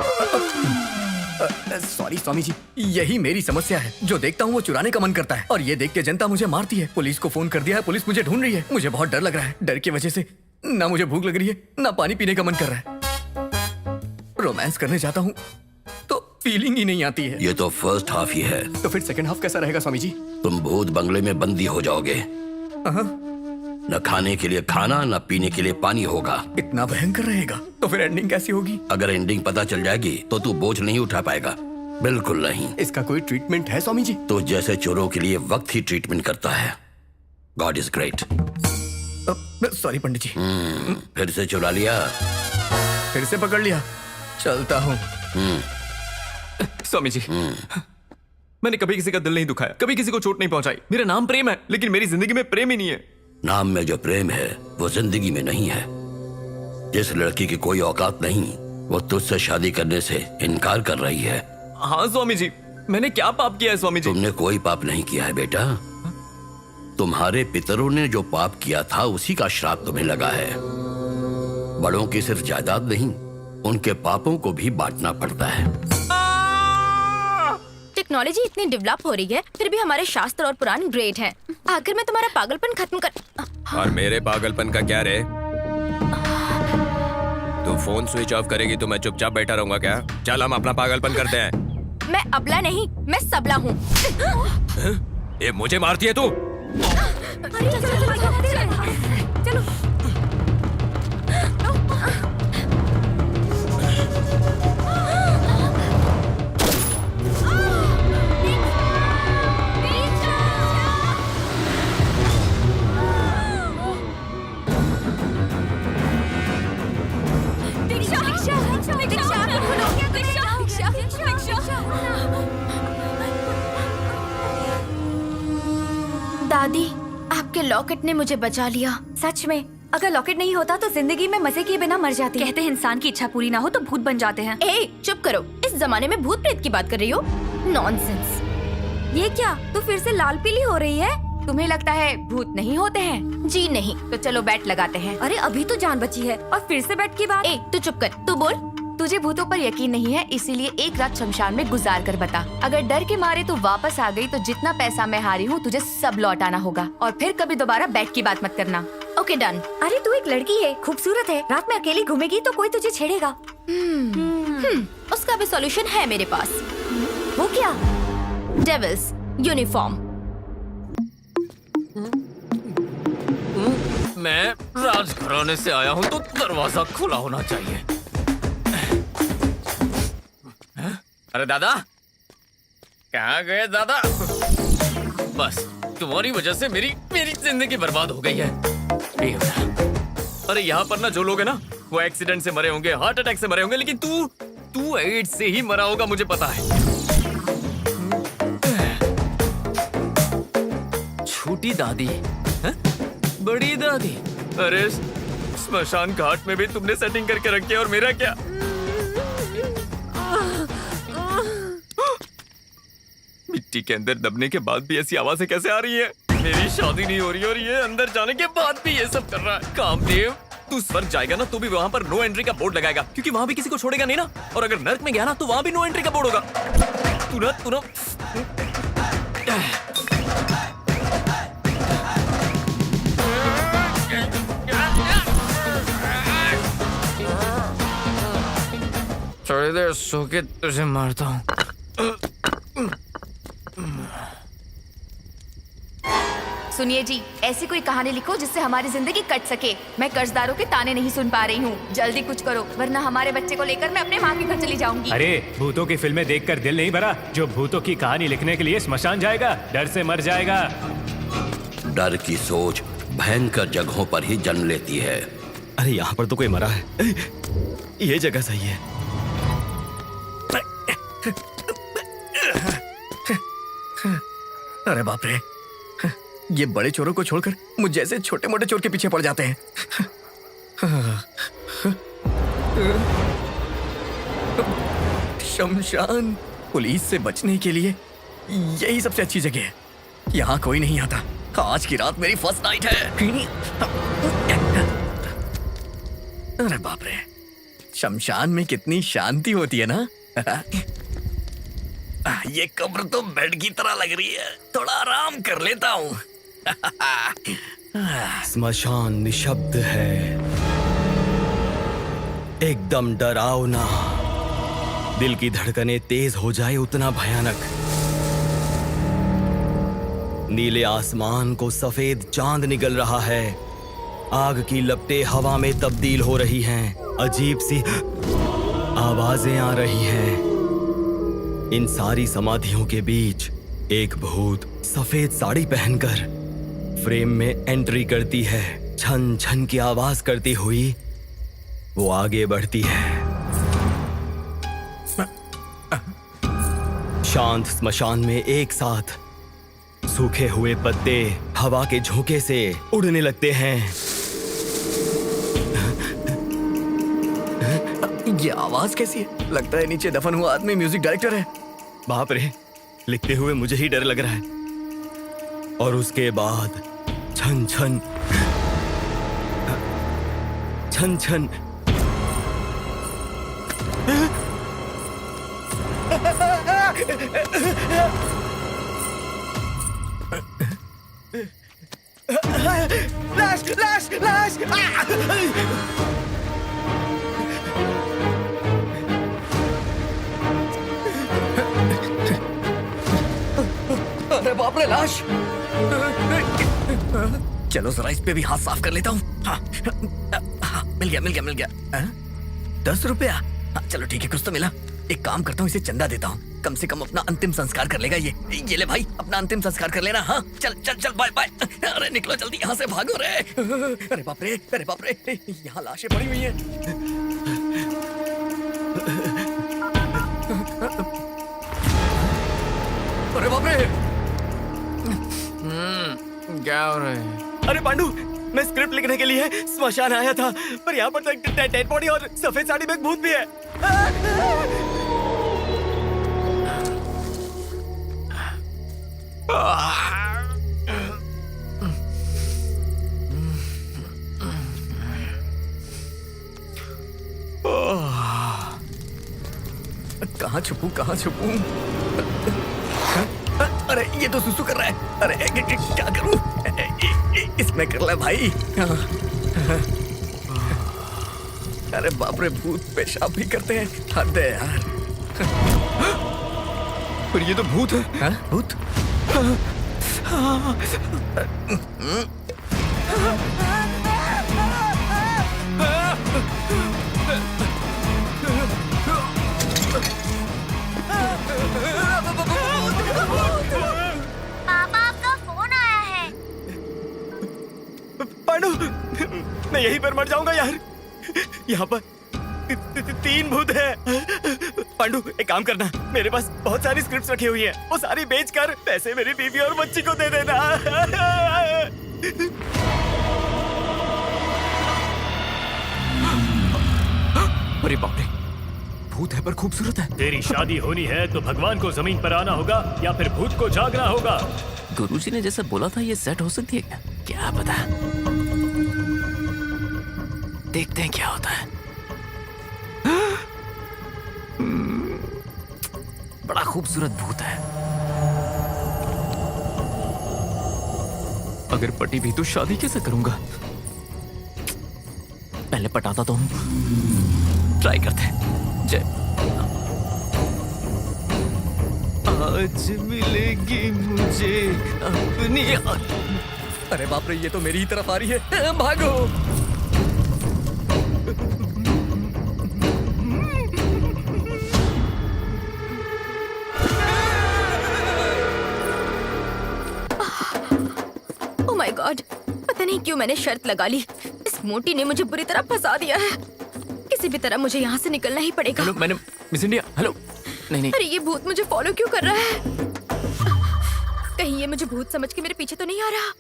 Speaker 11: सॉरी स्वामी जी, यही मेरी समस्या है। जो देखता हूँ वो चुराने का मन करता है और ये देख के जनता मुझे मारती है। पुलिस को फोन कर दिया है, पुलिस मुझे ढूंढ रही है। मुझे बहुत डर लग रहा है। डर की वजह से ना मुझे भूख लग रही है ना पानी पीने का मन कर रहा है। रोमांस करने जाता हूँ तो फीलिंग ही नहीं आती है।
Speaker 6: ये तो फर्स्ट हाफ ही है।
Speaker 11: तो फिर सेकंड हाफ कैसा रहेगा स्वामी जी?
Speaker 6: तुम भूत बंगले में बंदी हो जाओगे। न खाने के लिए खाना न पीने के लिए पानी होगा।
Speaker 11: इतना भयंकर रहेगा तो फिर एंडिंग कैसी होगी?
Speaker 6: अगर एंडिंग पता चल जाएगी तो तू बोझ नहीं उठा पाएगा। बिल्कुल नहीं।
Speaker 11: इसका कोई ट्रीटमेंट है स्वामी जी?
Speaker 6: तो जैसे चोरों के लिए वक्त ही ट्रीटमेंट करता है। God is great.
Speaker 11: सॉरी पंडित जी।
Speaker 6: फिर से चुरा लिया।
Speaker 11: फिर से पकड़ लिया। चलता हूँ।
Speaker 4: स्वामी जी, मैंने कभी किसी का दिल नहीं दुखाया, कभी किसी को चोट नहीं पहुंचाई। मेरा नाम प्रेम है, लेकिन मेरी जिंदगी में प्रेम ही नहीं है।
Speaker 6: नाम में जो प्रेम है वो जिंदगी में नहीं है। जिस लड़की की कोई औकात नहीं, वो तुझसे शादी करने से इनकार कर रही है।
Speaker 4: हाँ स्वामी जी, मैंने क्या पाप किया है स्वामी जी?
Speaker 6: तुमने कोई पाप नहीं किया है बेटा। तुम्हारे पितरों ने जो पाप किया था उसी का श्राप तुम्हें लगा है। बड़ों की सिर्फ जायदाद नहीं, उनके पापों को भी बांटना पड़ता है।
Speaker 7: टेक्नोलॉजी इतनी डेवलप हो रही है, फिर भी हमारे शास्त्र और पुराण ग्रेट हैं। आखिर में तुम्हारा पागलपन खत्म कर।
Speaker 9: और मेरे पागलपन का क्या रे? तू फोन स्विच ऑफ करेगी तो मैं चुपचाप बैठा रहूंगा क्या? चल हम अपना पागलपन करते हैं।
Speaker 7: मैं अबला नहीं, मैं सबला हूँ।
Speaker 9: ये मुझे मारती है तू?
Speaker 7: चलो। दादी, आपके लॉकेट ने मुझे बचा लिया।
Speaker 8: सच में, अगर लॉकेट नहीं होता तो जिंदगी में मजे किए बिना मर जाती।
Speaker 1: कहते हैं इंसान की इच्छा पूरी ना हो तो भूत बन जाते हैं।
Speaker 7: ए, चुप करो। इस जमाने में भूत प्रेत की बात कर रही हो? नॉनसेंस।
Speaker 8: ये क्या, तू फिर से लाल पीली हो रही है?
Speaker 1: तुम्हें लगता है भूत नहीं होते हैं?
Speaker 7: जी नहीं।
Speaker 1: तो चलो बैट लगाते हैं।
Speaker 8: अरे अभी तो जान बची है और फिर से बैठ की बात।
Speaker 7: ए, तू चुप कर। तू बोल।
Speaker 1: तुझे भूतों पर यकीन नहीं है, इसीलिए एक रात शमशान में गुजार कर बता। अगर डर के मारे तू वापस आ गई तो जितना पैसा मैं हारी हूँ तुझे सब लौटाना होगा, और फिर कभी दोबारा बैट की बात मत करना।
Speaker 7: Okay done.
Speaker 8: अरे तू एक लड़की है, खूबसूरत है, रात में अकेली घूमेगी तो कोई तुझे छेड़ेगा।
Speaker 7: उसका भी सॉल्यूशन है मेरे पास।
Speaker 8: वो क्या?
Speaker 7: Devil's uniform.
Speaker 4: मैं राजघराने से आया हूँ तो दरवाजा खुला होना चाहिए। अरे दादा, कहाँ गए दादा? बस तुम्हारी वजह से मेरी जिंदगी बर्बाद हो गई है। अरे यहाँ पर ना जो लोग हैं ना, वो एक्सीडेंट से मरे होंगे, हार्ट अटैक से मरे होंगे, लेकिन तू एड्स से ही मरा होगा, मुझे पता है। छोटी दादी है? बड़ी दादी? अरे स्मशान घाट में भी तुमने सेटिंग करके रखी है, और मेरा क्या? मिट्टी के अंदर दबने के बाद भी ऐसी आवाजें कैसे आ रही है? मेरी शादी नहीं हो रही और ये अंदर जाने के बाद भी ये सब कर रहा है। कामदेव, तू स्वर्ग जाएगा ना तो भी वहाँ पर नो एंट्री का बोर्ड लगाएगा, क्योंकि वहाँ भी किसी को छोड़ेगा नहीं ना। और अगर नर्क में गया ना तो वहाँ भी नो एंट्री का बोर्ड होगा। तू ना थोड़ी देर सो के तुझे मारता हूँ।
Speaker 1: सुनिए जी, ऐसी कोई कहानी लिखो जिससे हमारी जिंदगी कट सके। मैं कर्जदारों के ताने नहीं सुन पा रही हूँ। जल्दी कुछ करो, वरना हमारे बच्चे को लेकर मैं अपने माँ के घर चली जाऊंगी।
Speaker 5: अरे भूतों की फिल्में देखकर दिल नहीं भरा? जो भूतों की कहानी लिखने के लिए श्मशान जाएगा, डर से मर जाएगा।
Speaker 6: डर की सोच भयंकर जगहों पर ही जन्म लेती है।
Speaker 2: अरे यहाँ पर तो कोई मरा है। ये जगह सही है।
Speaker 11: अरे बाप रे, ये बड़े चोरों को छोड़कर मुझ जैसे छोटे मोटे चोर के पीछे पड़ जाते हैं। शमशान पुलिस से बचने के लिए यही सबसे अच्छी जगह है। यहाँ कोई नहीं आता। आज की रात मेरी फर्स्ट नाइट है। अरे बाप रे, शमशान में कितनी शांति होती है ना। ये कब्र तो बेड की तरह लग रही है, थोड़ा आराम कर लेता हूँ।
Speaker 2: स्मशान निशब्द है, एकदम डरावना। दिल की धड़कनें तेज हो जाए उतना भयानक। नीले आसमान को सफेद चांद निगल रहा है। आग की लपटें हवा में तब्दील हो रही हैं। अजीब सी आवाजें आ रही हैं। इन सारी समाधियों के बीच एक भूत सफेद साड़ी पहनकर फ्रेम में एंट्री करती है। छन छन की आवाज करती हुई वो आगे बढ़ती है। शांत स्मशान में एक साथ सूखे हुए पत्ते हवा के झोंके से उड़ने लगते हैं।
Speaker 11: ये आवाज कैसी है? लगता है नीचे दफन हुआ आदमी म्यूजिक डायरेक्टर है।
Speaker 2: बाप रे, लिखते हुए मुझे ही डर लग रहा है। और उसके बाद छन छन छन छन लाश लाश लाश।
Speaker 11: अरे बाप रे, लाश। चलो जरा इस पे भी हाथ साफ कर लेता हूँ। हाँ, हाँ, मिल गया मिल गया मिल गया। 10 रुपया? हाँ, चलो ठीक है, कुछ तो मिला। एक काम करता हूँ, इसे चंदा देता हूँ, कम से कम अपना अंतिम संस्कार कर लेगा ये ले भाई, अपना अंतिम संस्कार कर लेना। हाँ चल चल चल, बाय बाय। अरे निकलो जल्दी यहाँ से, भागो रे। अरे बाप रे, अरे बाप रे, यहाँ लाशें पड़ी हुई हैं। अरे बाप रे,
Speaker 10: क्या हो रहा है?
Speaker 2: अरे पांडु, मैं स्क्रिप्ट लिखने के लिए स्मशान आया था, पर यहाँ पर तो एक डेड बॉडी और सफेद साड़ी में एक भूत भी है।
Speaker 11: कहाँ छुपूं कहाँ छुपूं? अरे ये तो सुसु कर रहा है। अरे क्या करूं? इसमें कर ले भाई। अरे बाप रे, भूत पेशाब भी करते हैं, हद है यार।
Speaker 2: पर ये तो भूत है।
Speaker 11: हाँ? भूत?
Speaker 8: पापा, आपका फोन आया है।
Speaker 2: पांडु, मैं यहीं पर मर जाऊंगा यार। यहाँ पर 3 भूत हैं। पांडु, एक काम करना, मेरे पास बहुत सारी स्क्रिप्ट्स रखी हुई हैं, वो सारी बेचकर पैसे मेरी बीवी और बच्ची को दे देना।
Speaker 4: अरे बाप रे, भूत है पर खूबसूरत है।
Speaker 5: तेरी शादी होनी है तो भगवान को जमीन पर आना होगा या फिर भूत को जागना होगा।
Speaker 4: गुरुजी ने जैसे बोला था, ये सेट हो सकती है क्या पता। देखते हैं क्या होता है। बड़ा खूबसूरत भूत है। अगर पटी भी तो शादी कैसे करूंगा? पहले पटाता तो हूं, ट्राई करते हैं। जय। आज मिलेगी मुझे अपनी।
Speaker 11: अरे बाप रे, ये तो मेरी ही तरफ आ रही है, भागो।
Speaker 7: ओह माय गॉड, पता नहीं क्यों मैंने शर्त लगा ली। इस मोटी ने मुझे बुरी तरह फंसा दिया है। किसी भी तरह मुझे यहाँ से निकलना ही पड़ेगा।
Speaker 4: हेलो, मैंने मिस इंडिया। हेलो, नहीं नहीं।
Speaker 7: अरे ये भूत मुझे फॉलो क्यों कर रहा है? कहीं ये मुझे भूत समझ के मेरे पीछे तो नहीं आ रहा?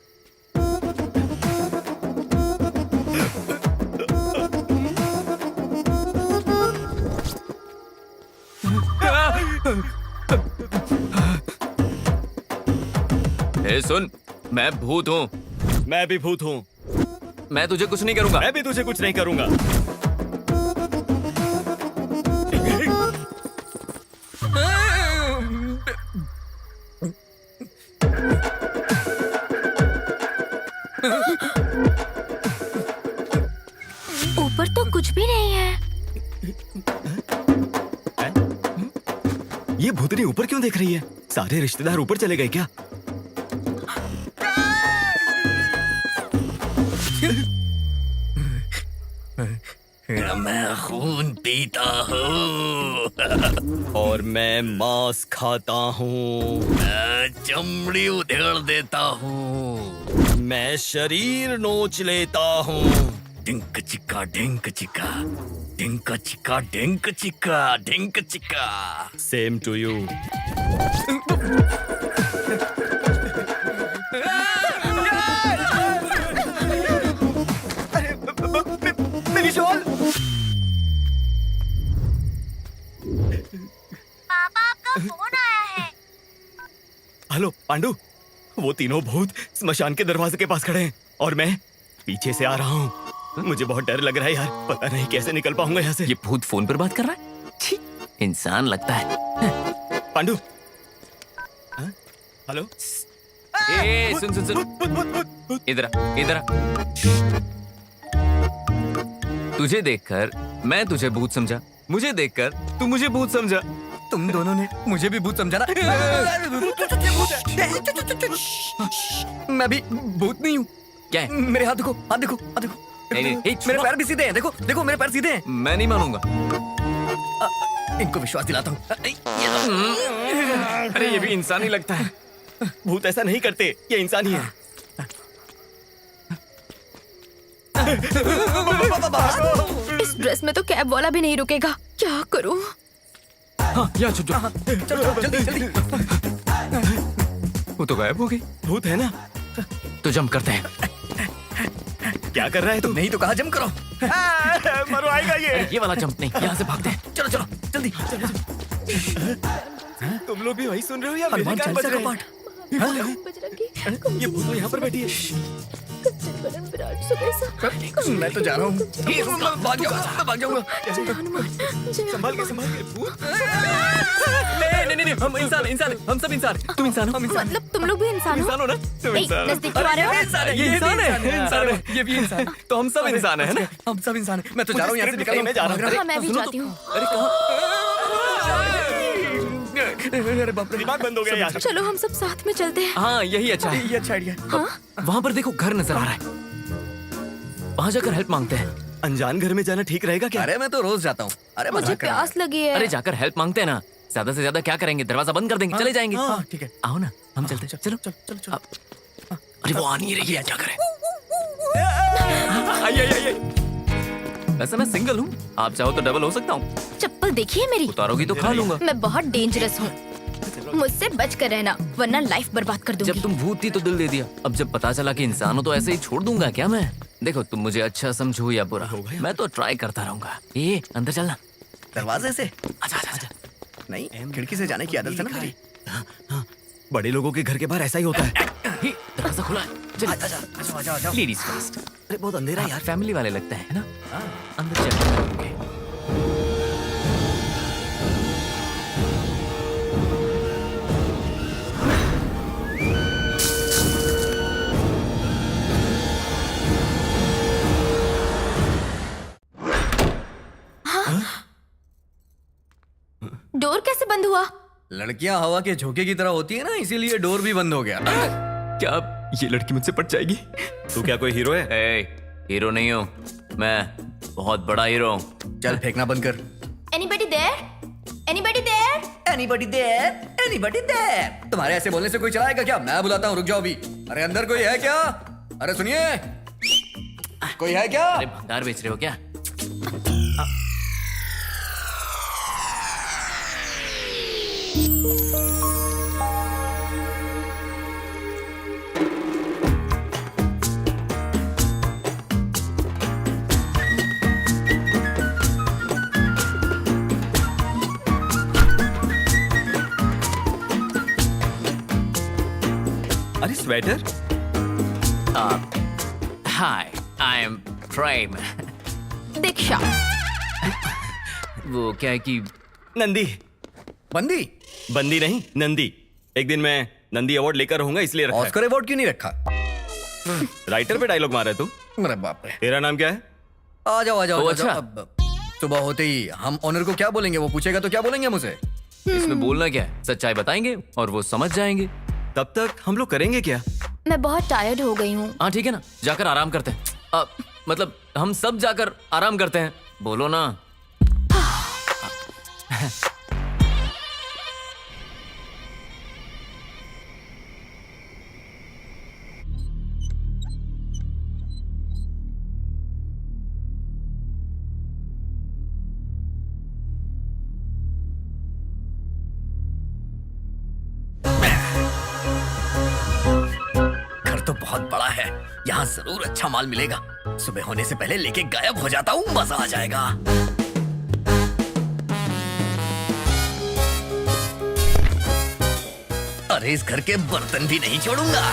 Speaker 4: ए सुन, मैं भूत हूँ।
Speaker 2: मैं भी भूत हूँ।
Speaker 4: मैं तुझे कुछ नहीं करूंगा।
Speaker 2: मैं भी तुझे कुछ नहीं करूंगा।
Speaker 8: ऊपर तो कुछ भी नहीं है।
Speaker 2: ये भूतनी ऊपर क्यों देख रही है? सारे रिश्तेदार ऊपर चले गए क्या?
Speaker 11: मैं खून पीता हूँ
Speaker 2: और मैं मांस खाता हूँ।
Speaker 11: मैं चमड़ी उधेड़ देता हूँ।
Speaker 2: मैं शरीर नोच लेता हूँ।
Speaker 11: ढिंक चिक्का ढिंक चिक्का, ढिंक चिक्का ढिंक चिक्का, ढिंक चिक्का।
Speaker 2: Same to you. मेरी शॉल।
Speaker 8: पापा आपका फोन आया है।
Speaker 2: हेलो पांडु, वो तीनों भूत स्मशान के दरवाजे के पास खड़े हैं और मैं पीछे से आ रहा हूँ। मुझे बहुत डर लग रहा है यार, पता नहीं कैसे निकल पाऊंगा यहाँ से।
Speaker 4: ये भूत फोन पर बात कर रहा है? छी, इंसान लगता है।
Speaker 2: पांडु, हाँ? हेलो।
Speaker 4: ए, सुन सुन सुन, इधर आ, इधर आ। तुझे देखकर मैं तुझे भूत समझा, मुझे देखकर तू मुझे भूत समझा।
Speaker 11: तुम दोनों ने मुझे भी भूत समझा ना? मैं भी भूत नहीं हूँ।
Speaker 4: क्या है?
Speaker 11: मेरे हाथ देखो, हाथ देखो, हाथ देखो।
Speaker 4: नहीं,
Speaker 11: मेरे पैर भी सीधे हैं, देखो देखो मेरे पैर सीधे हैं।
Speaker 4: मैं नहीं मानूंगा।
Speaker 11: इनको विश्वास दिलाता हूँ।
Speaker 4: अरे ये भी इंसान ही लगता है।
Speaker 2: भूत ऐसा नहीं करते, ये इंसान ही है।
Speaker 7: इस ड्रेस में तो कैब वाला भी नहीं रुकेगा, क्या करूं?
Speaker 4: हाँ, यहाँ छुप जाओ।
Speaker 11: चलो जल्दी जल्दी।
Speaker 4: वो तो गायब हो गई।
Speaker 2: भूत है ना?
Speaker 4: तो जंप करते हैं।
Speaker 2: क्या कर रहा है तू?
Speaker 11: नहीं तो कहा जंप करो।
Speaker 2: मरवाएगा ये।
Speaker 4: अरे ये वाला जंप नहीं, यहाँ से भागते हैं।
Speaker 11: चलो चलो जल्दी।
Speaker 2: तुम लोग भी वही सुन रहे हो या मेरे
Speaker 11: हनुमान
Speaker 2: कान बज
Speaker 11: चालीसा
Speaker 2: रहे
Speaker 11: का
Speaker 2: हैं?
Speaker 11: पाठ।
Speaker 2: ये भूत तो यहाँ पर बैठी है।
Speaker 11: मैं तो जा रहा हूँ। भाग जाऊंगा, मैं भाग जाऊंगा।
Speaker 2: संभाल के भूत।
Speaker 4: नहीं नहीं नहीं, हम इंसान इंसान, हम सब इंसान। तुम इंसान हो?
Speaker 7: मतलब तुम लोग भी इंसान हो?
Speaker 4: इंसान हो ना? तुम
Speaker 7: ए,
Speaker 4: इंसान हो।
Speaker 7: नजदीक क्यों आ रहे हो?
Speaker 4: ये इंसान है, ये इंसान है, ये भी इंसान। तो हम सब इंसान है ना?
Speaker 11: हम सब इंसान हैं। मैं तो जा रहा हूँ यहाँ से, निकल
Speaker 2: मैं जा रहा हूँ।
Speaker 7: हाँ, मैं भी जाती हूँ।
Speaker 4: अरे कहाँ?
Speaker 11: अरे बाप रे,
Speaker 2: दिमाग बंद हो गया यार।
Speaker 7: चलो हम सब साथ में चलते हैं।
Speaker 4: हाँ यही अच्छा है।
Speaker 11: ये अच्छा आइडिया है।
Speaker 4: वहाँ पर देखो घर नजर आ रहा है, वहाँ जाकर हेल्प मांगते हैं।
Speaker 2: अनजान घर में जाना ठीक रहेगा क्या?
Speaker 11: अरे मैं तो रोज जाता हूँ। अरे
Speaker 7: मुझे
Speaker 11: मजाक कर रहा हूँ।
Speaker 7: प्यास लगी है।
Speaker 4: अरे जाकर हेल्प मांगते हैं ना, ज्यादा से ज्यादा क्या करेंगे, दरवाजा बंद कर देंगे, चले जाएंगे।
Speaker 11: हाँ ठीक है।
Speaker 4: आओ ना, हम चलते हैं। चलो
Speaker 11: चलो चलो चलो।
Speaker 4: अरे वो आ नहीं रही है, क्या करें? आइए आइए आइए। वैसे मैं सिंगल हूँ, आप चाहो तो डबल हो सकता हूँ।
Speaker 7: चप्पल देखिए मेरी।
Speaker 4: उतारोगी तो खा लूंगा।
Speaker 7: मैं बहुत डेंजरस हूँ, मुझसे बच कर रहना वरना लाइफ बर्बाद कर दूंगी।
Speaker 4: जब तुम भूत थी तो दिल दे दिया, अब जब पता चला कि इंसान हो तो ऐसे ही छोड़ दूंगा क्या मैं? देखो तुम मुझे अच्छा समझो या बुरा, मैं तो ट्राई करता रहूंगा। ये अंदर चलना।
Speaker 11: दरवाजे से?
Speaker 4: अच्छा अच्छा अच्छा।
Speaker 11: नहीं, खिड़की से जाने की आदत है ना मेरी।
Speaker 2: बड़े लोगों के घर के बाहर ऐसा ही होता है।
Speaker 4: दरवाजा खुला है। Ladies first.
Speaker 2: अरे बहुत अंधेरा है
Speaker 4: यार,
Speaker 2: यार।
Speaker 4: फैमिली वाले लगता है ना? अंदर चलेंगे।
Speaker 7: डोर कैसे बंद हुआ?
Speaker 11: लड़कियां हवा के झोंके की तरह होती है ना, इसीलिए डोर भी बंद हो गया।
Speaker 4: क्या ये लड़की मुझसे पट जाएगी?
Speaker 2: तू क्या कोई हीरो है?
Speaker 4: हीरो नहीं हूँ मैं, बहुत बड़ा हीरो हूँ।
Speaker 11: चल फेंकना बंद कर।
Speaker 8: Anybody there? Anybody there?
Speaker 11: Anybody there? Anybody there? तुम्हारे ऐसे बोलने से कोई चलाएगा क्या? मैं बुलाता हूँ, रुक जाओ अभी। अरे अंदर कोई है क्या? अरे सुनिए, कोई है क्या?
Speaker 4: अरे भंगार बेच रहे हो क्या?
Speaker 2: अरे स्वेटर?
Speaker 4: हाय, आई एम प्रेम।
Speaker 7: दीक्षा।
Speaker 4: वो क्या है कि
Speaker 2: नंदी।
Speaker 11: बंदी?
Speaker 2: बंदी नहीं, नंदी। एक दिन मैं नंदी अवार्ड लेकर रहूंगा इसलिए रखा है।
Speaker 11: ऑस्कर अवार्ड क्यों नहीं रखा?
Speaker 2: राइटर पे डायलॉग मारा है तू।
Speaker 11: अरे बाप रे।
Speaker 2: तेरा नाम क्या है?
Speaker 11: आ जाओ आ जाओ।
Speaker 4: ओ,
Speaker 11: आ जाओ।
Speaker 4: अच्छा।
Speaker 11: अब सुबह होते ही हम ऑनर को क्या बोलेंगे? वो पूछेगा तो क्या बोलेंगे मुझे?
Speaker 4: इसमें बोलना क्या है? सच्चाई बताएंगे और वो समझ जाएंगे।
Speaker 2: तब तक हम लोग करेंगे क्या?
Speaker 7: मैं बहुत टायर्ड हो गई हूँ।
Speaker 4: हाँ ठीक है ना, जाकर आराम करते हैं। मतलब हम सब जाकर आराम करते हैं, बोलो ना।
Speaker 11: तो बहुत बड़ा है, यहाँ जरूर अच्छा माल मिलेगा। सुबह होने से पहले लेके गायब हो जाता हूँ, मजा आ जाएगा। अरे इस घर के बर्तन भी नहीं छोड़ूंगा।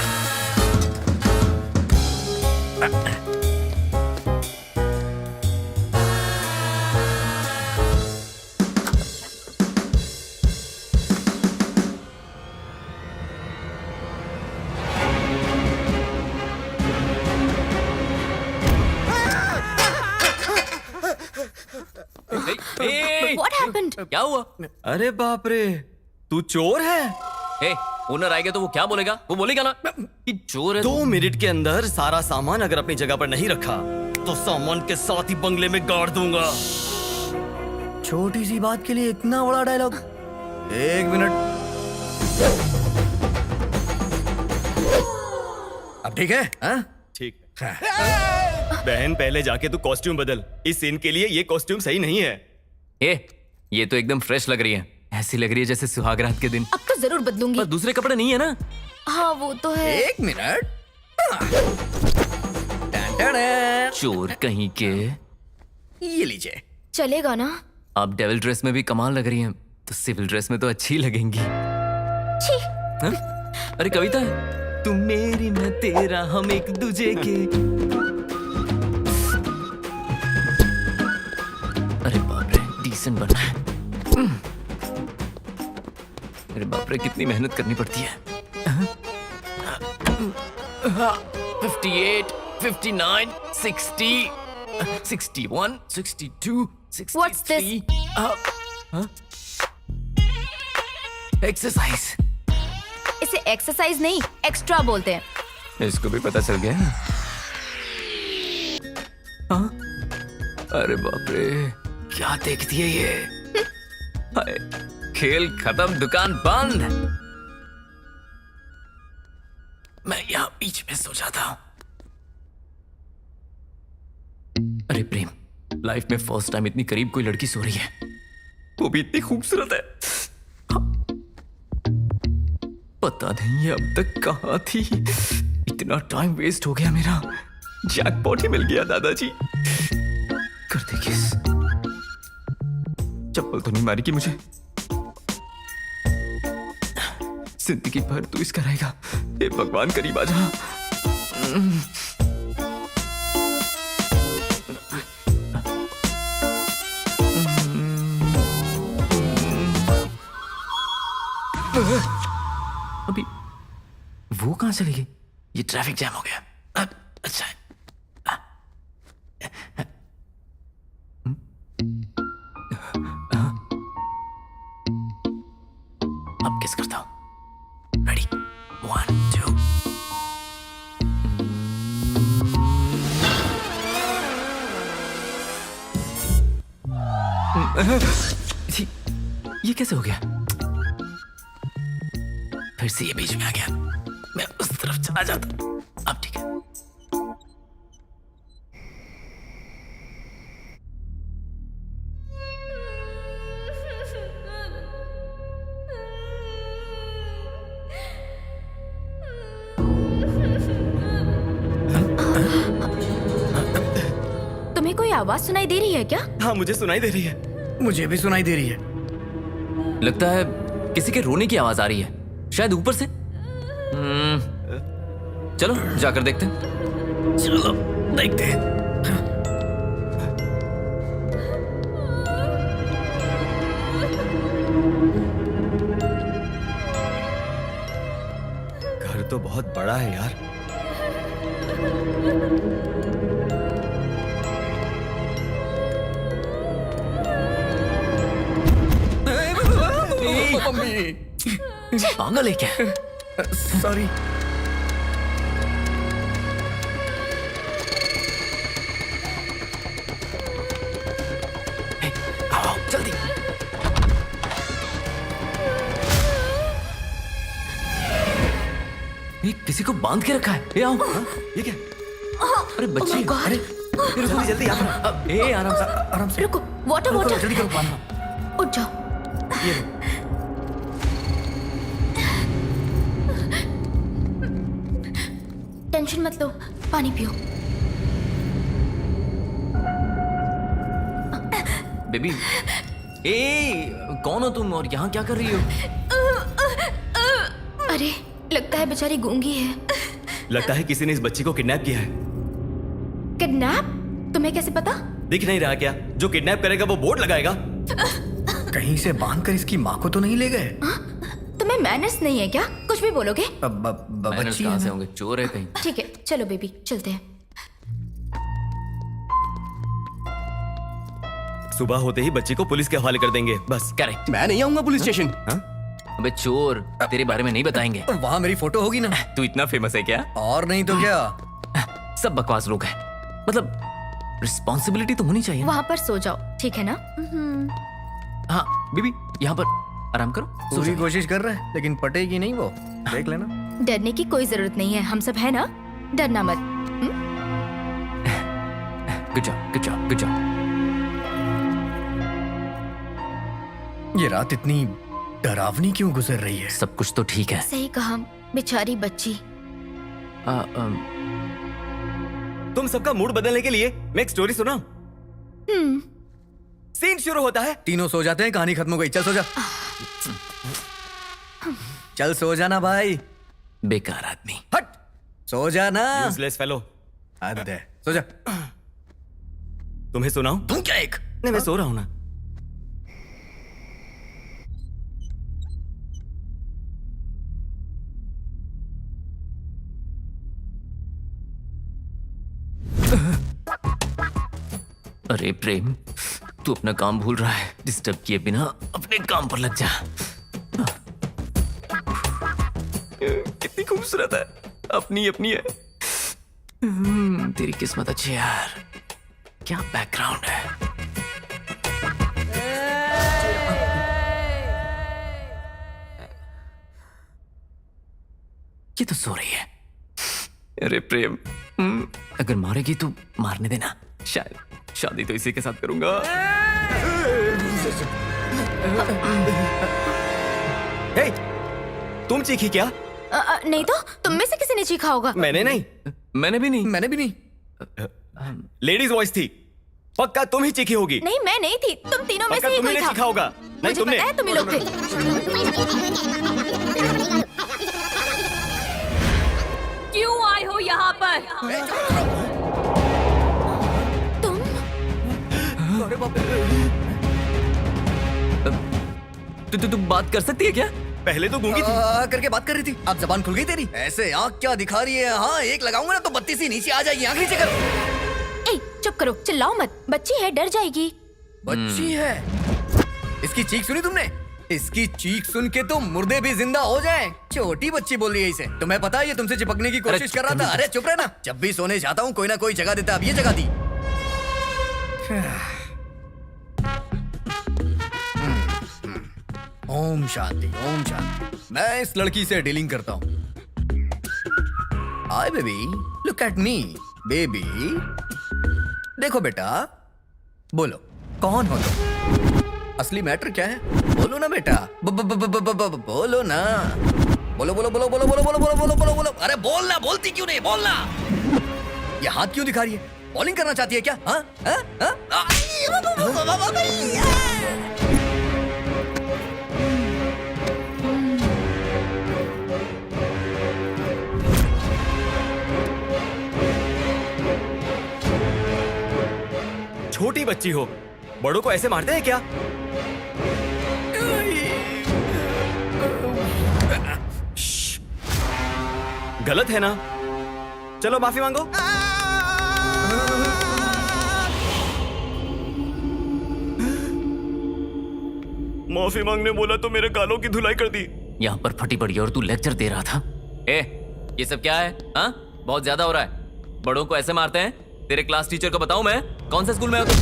Speaker 1: What happened?
Speaker 4: क्या हुआ?
Speaker 2: अरे बाप रे, तू चोर है?
Speaker 4: ए, ओनर आएगा तो वो क्या बोलेगा? वो बोलेगा ना कि चोर है।
Speaker 2: 2 मिनट के अंदर सारा सामान अगर अपनी जगह पर नहीं रखा तो सामान के साथ ही बंगले में गाड़ दूंगा।
Speaker 11: छोटी सी बात के लिए इतना बड़ा डायलॉग। 1 मिनट। अब ठीक है? हाँ?
Speaker 2: ठीक है। बहन पहले जाके तू कॉस्ट्यूम बदल, इस सीन के लिए ये कॉस्ट्यूम सही नहीं है।
Speaker 4: ये तो एकदम फ्रेश लग रही है, ऐसी लग रही है जैसे सुहागरात के दिन।
Speaker 1: अब तो जरूर बदलूंगी।
Speaker 4: पर दूसरे कपड़े नहीं है ना?
Speaker 1: हाँ वो तो है।
Speaker 11: 1 मिनट।
Speaker 4: चोर कहीं के।
Speaker 11: ये लीजिए।
Speaker 1: चलेगा ना?
Speaker 4: आप डेविल ड्रेस में भी कमाल लग रही हैं, तो सिविल ड्रेस में तो अच्छी लगेंगी।
Speaker 1: छी।
Speaker 4: हाँ? अरे कविता है, तुम मेरी मैं तेरा हम एक दूजे के। अरे बाप रे, डिसेंट बनना है। अरे बाप रे, कितनी मेहनत करनी पड़ती है। 58, 59, 60, 61, 62, 63.
Speaker 1: What's this?
Speaker 4: एक्सरसाइज।
Speaker 1: इसे एक्सरसाइज नहीं, एक्स्ट्रा बोलते हैं।
Speaker 4: इसको भी पता चल गया। हाँ? अरे बाप रे, क्या देखती है ये? हाय, खेल खत्म, दुकान बंद। मैं यहाँ बीच में सो जाता हूँ। अरे प्रेम, लाइफ में फर्स्ट टाइम इतनी करीब कोई लड़की सो रही है, वो भी इतनी खूबसूरत है। पता नहीं अब तक कहाँ थी, इतना टाइम वेस्ट हो गया मेरा। जैकपॉट ही मिल गया दादाजी। कर दे किस। चप्पल तो नहीं मारेगी मुझे? जिंदगी भर तू इसका रहेगा। हे भगवान, करीब आ जा। अभी वो कहां चली गई? ये ट्रैफिक जैम हो गया। अच्छा है। अब किस करता हूं? रेडी, 1, 2। ये कैसे हो गया? फिर से ये बीच में आ गया। मैं उस तरफ चला जाता। अब ठीक है।
Speaker 1: तुम्हें कोई आवाज सुनाई दे रही है क्या?
Speaker 2: हाँ, मुझे सुनाई दे रही है।
Speaker 11: मुझे भी सुनाई दे रही है।
Speaker 4: लगता है किसी के रोने की आवाज आ रही है, शायद ऊपर से। चलो जाकर देखते हैं।
Speaker 11: चलो देखते हैं।
Speaker 2: घर तो बहुत बड़ा है यार।
Speaker 11: मम्मी,
Speaker 4: पागल है क्या?
Speaker 11: सॉरी।
Speaker 4: आओ जल्दी। ये किसी को बांध के रखा है। ये आओ।
Speaker 2: ये क्या?
Speaker 4: अरे बच्ची।
Speaker 2: अरे जल्दी जल्दी आप।
Speaker 4: ए आराम से।
Speaker 1: रुको, वाटर वाटर।
Speaker 11: जल्दी करो, पानी।
Speaker 1: उठ जाओ।
Speaker 2: ये लो।
Speaker 7: टेंशन मत लो, पानी पियो।
Speaker 4: बेबी, ए कौन हो तुम और यहाँ क्या कर रही हो?
Speaker 7: अरे लगता है बेचारी गूंगी है।
Speaker 2: लगता है किसी ने इस बच्ची को किडनैप किया है।
Speaker 7: किडनैप? तुम्हें कैसे पता?
Speaker 2: दिख नहीं रहा क्या? जो किडनैप करेगा वो बोर्ड लगाएगा।
Speaker 11: कहीं से बांधकर इसकी माँ को तो नहीं ले गए?
Speaker 7: तुम्हें मैनर्स नहीं है क्या? कुछ भी बोलोगे?
Speaker 4: मैनर्स
Speaker 11: बच्ची
Speaker 4: कहाँ
Speaker 11: है
Speaker 4: से
Speaker 11: ना?
Speaker 4: होंगे? चोर है कहीं।
Speaker 7: ठीक है, चलो बेबी, चलते हैं।
Speaker 2: सुबह होते ही बच्ची को पुलिस के हवाले कर देंगे बस।
Speaker 4: करेक्ट।
Speaker 11: मैं नहीं आऊंगा पुलिस स्टेशन।
Speaker 4: अबे चोर, तेरे बारे में नहीं बताएंगे।
Speaker 11: वहाँ मेरी फोटो होगी ना?
Speaker 4: तू इतना फेमस है क्या?
Speaker 11: और नहीं तो क्या?
Speaker 4: सब बकवास लोग हैं। मतलब रिस्पॉन्सिबिलिटी तो होनी चाहिए ना?
Speaker 7: वहाँ पर सो जाओ, ठीक है ना?
Speaker 4: हाँ बीबी, यहाँ पर आराम करो। सो
Speaker 11: पूरी
Speaker 4: जाओ।
Speaker 11: कोशिश कर रहा है लेकिन पटेगी नहीं वो। देख लेना।
Speaker 7: डरने की कोई जरूरत नहीं है, हम सब है ना? डरना मत।
Speaker 4: Good job, good job, good job.
Speaker 11: ये रात इतनी डरावनी क्यों गुजर रही है?
Speaker 4: सब कुछ तो ठीक है।
Speaker 7: सही कहा, बेचारी बच्ची।
Speaker 2: तुम सबका मूड बदलने के लिए मैं एक स्टोरी सुना। सीन शुरू होता है।
Speaker 11: तीनों सो जाते हैं, कहानी खत्म हो गई। चल सो जा। चल सो जाना भाई।
Speaker 4: बेकार आदमी।
Speaker 11: हट, सो जाना।
Speaker 2: Useless fellow.
Speaker 11: हद है, सो जा।
Speaker 2: तुम्हें सुनाऊं?
Speaker 11: तुम क्या एक?
Speaker 2: नहीं, मैं सो रहा हूं ना।
Speaker 4: अरे प्रेम, तू अपना काम भूल रहा है। डिस्टर्ब किए बिना अपने काम पर लग जा। कितनी खूबसूरत है, अपनी अपनी है। तेरी किस्मत अच्छी है यार। क्या बैकग्राउंड है। ये तो सो रही है। अरे प्रेम, अगर मारेगी तो मारने देना। शायद शादी तो इसी के साथ करूंगा।
Speaker 2: हे, तुम चीखी क्या?
Speaker 7: नहीं तो तुम में से किसी ने चीखा होगा।
Speaker 2: मैंने नहीं।
Speaker 4: मैंने भी नहीं।
Speaker 11: मैंने भी नहीं।
Speaker 2: लेडीज वॉइस थी। पक्का तुम ही चीखी होगी।
Speaker 7: नहीं, मैं नहीं थी, तुम तीनों में
Speaker 2: पक्का
Speaker 7: से ही
Speaker 2: तुम्ही
Speaker 7: कोई
Speaker 2: ने
Speaker 7: था।
Speaker 2: चीखा होगा। नहीं,
Speaker 7: मुझे
Speaker 2: तुमने।
Speaker 7: पता है तुम ही लोग थे। क्यों आए हो यहाँ पर? तुम?
Speaker 4: तू बात कर सकती है क्या?
Speaker 2: पहले तो गूंगी थी।
Speaker 11: करके बात कर रही थी, अब जबान खुल गई तेरी। ऐसे आंख क्या दिखा रही है? हाँ, एक लगाऊंगा ना तो बत्ती सी नीचे आ जाएगी। आंख नीचे कर।
Speaker 7: ए, चुप करो, चिल्लाओ मत। बच्ची है, डर जाएगी।
Speaker 11: बच्ची है? इसकी चीख सुनी तुमने? इसकी चीख सुन के तो मुर्दे भी जिंदा हो जाएं। छोटी बच्ची बोल रही है इसे। तुम्हें पता है ये तुमसे चिपकने की कोशिश कर रहा था। अरे चुप रहना। जब भी सोने जाता हूँ कोई ना कोई जगह देता, अब ये जगह दी। ओम शांति, ओम शांति। मैं इस लड़की से डीलिंग करता हूँ। Hi baby, look at me baby. देखो बेटा, बोलो कौन हो तुम? असली मैटर क्या है? बोलो ना बेटा, बोलो ना। बोलो बोलो बोलो बोलो बोलो बोलो बोलो बोलो बोलो बोलो। अरे बोलना, बोलती क्यों नहीं? बोलना। ये हाथ क्यों दिखा रही है? बॉलिंग करना चाहती है क्या? हाँ हाँ हाँ?
Speaker 2: छोटी बच्ची हो, बड़ों को ऐसे मारते हैं क्या? श्श्श। गलत है ना? चलो माफी मांगो। माफी मांगने बोला तो मेरे गालों की धुलाई कर दी।
Speaker 4: यहाँ पर फटी पड़ी और तू लेक्चर दे रहा था। ए, ये सब क्या है? हाँ, बहुत ज्यादा हो रहा है। बड़ों को ऐसे मारते हैं? तेरे क्लास टीचर को बताऊं मैं? कौन से स्कूल में हो तुम?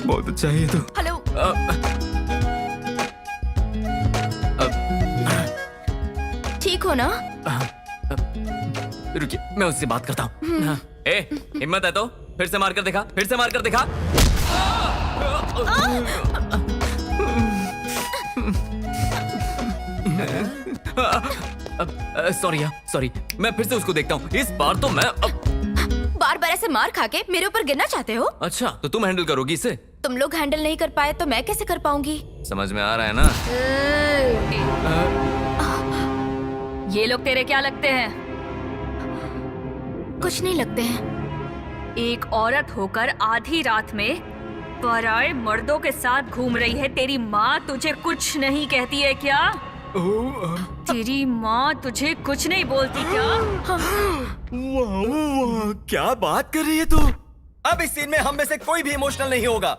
Speaker 4: बहुत अच्छा है ये तो।
Speaker 7: हेलो। ठीक हो ना?
Speaker 4: रुकिए, मैं उससे बात करता हूँ। ए, हिम्मत है तो फिर से मार कर दिखा, फिर से मार कर दिखा। सॉरी यार, सॉरी। मैं फिर से उसको देखता हूँ। इस बार तो मैं
Speaker 1: बार बार ऐसे मार खा के मेरे ऊपर गिरना चाहते हो?
Speaker 4: अच्छा, तो तुम हैंडल करोगी इसे?
Speaker 1: तुम लोग हैंडल नहीं कर पाए तो मैं कैसे कर पाऊंगी?
Speaker 4: समझ में आ रहा है ना?
Speaker 7: ये लोग तेरे क्या लगते हैं?
Speaker 1: कुछ नहीं लगते हैं।
Speaker 7: एक औरत होकर आधी रात में पराए मर्दों के साथ घूम रही है। तेरी माँ तुझे कुछ नहीं कहती है क्या? तेरी माँ तुझे कुछ नहीं बोलती क्या?
Speaker 2: वाह, क्या बात कर रही है तू? अब इस सीन में हम में से कोई भी इमोशनल नहीं होगा।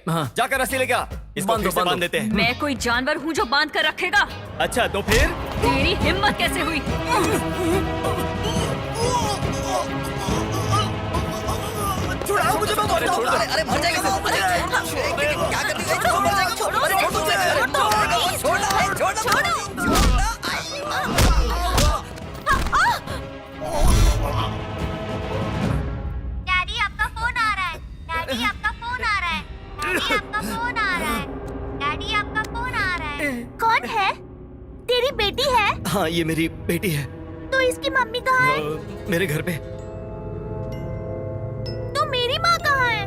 Speaker 4: हाँ।
Speaker 2: जाकर रस्सी लेके आ, इसको फिर से बांध देते हैं।
Speaker 7: मैं कोई जानवर हूँ जो बांध कर रखेगा?
Speaker 2: अच्छा तो फिर?
Speaker 7: तेरी हिम्मत कैसे हुई?
Speaker 2: छुड़ाओ मुझे, मैं मर जाऊंगा।
Speaker 11: अरे मर जाएगा। क्या कर रही है? मर जाएगा। छोड़।
Speaker 8: डैडी आपका फोन आ रहा है। डैडी आपका फोन आ रहा है। डैडी आपका फोन आ रहा है। डैडी आपका फोन आ रहा है। कौन है? तेरी बेटी है?
Speaker 2: हाँ, ये मेरी बेटी है।
Speaker 8: तो इसकी मम्मी कहाँ है?
Speaker 2: मेरे घर पे।
Speaker 8: तो मेरी माँ कहाँ है?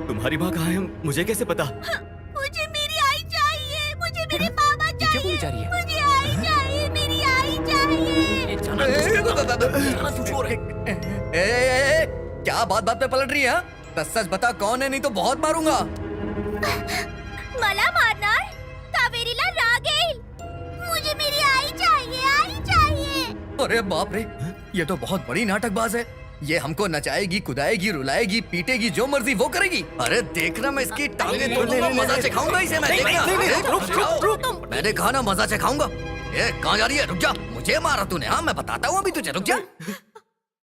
Speaker 2: तुम्हारी माँ कहाँ है मुझे कैसे पता?
Speaker 8: मुझे मेरी आई चाहिए। मुझे मेरे पापा
Speaker 4: पीछे कौन जा रही है?
Speaker 8: मुझे आई चाहिए। मेरी आई चाहिए।
Speaker 11: क्या बात बात पे पलट रही है? बस सच बता कौन है, नहीं तो बहुत मारूंगा।
Speaker 8: मला मारणार? कावेरीला राग येईल। मुझे मेरी आई चाहिए। आई चाहिए।
Speaker 11: अरे बाप रे, ये तो बहुत बड़ी नाटकबाज है। ये हमको नचाएगी, कुदाएगी, रुलाएगी, पीटेगी, जो मर्जी वो करेगी। अरे देखना मैं इसकी टांगे तोड़ूंगा, मजा चखाऊंगा इसे मैं। रुक। मैंने कहा ना मजा चखाऊंगा। ये कहाँ जा रही है? रुक जा, मुझे मारा तूने। हाँ मैं बताता हूँ अभी तुझे, रुक जा।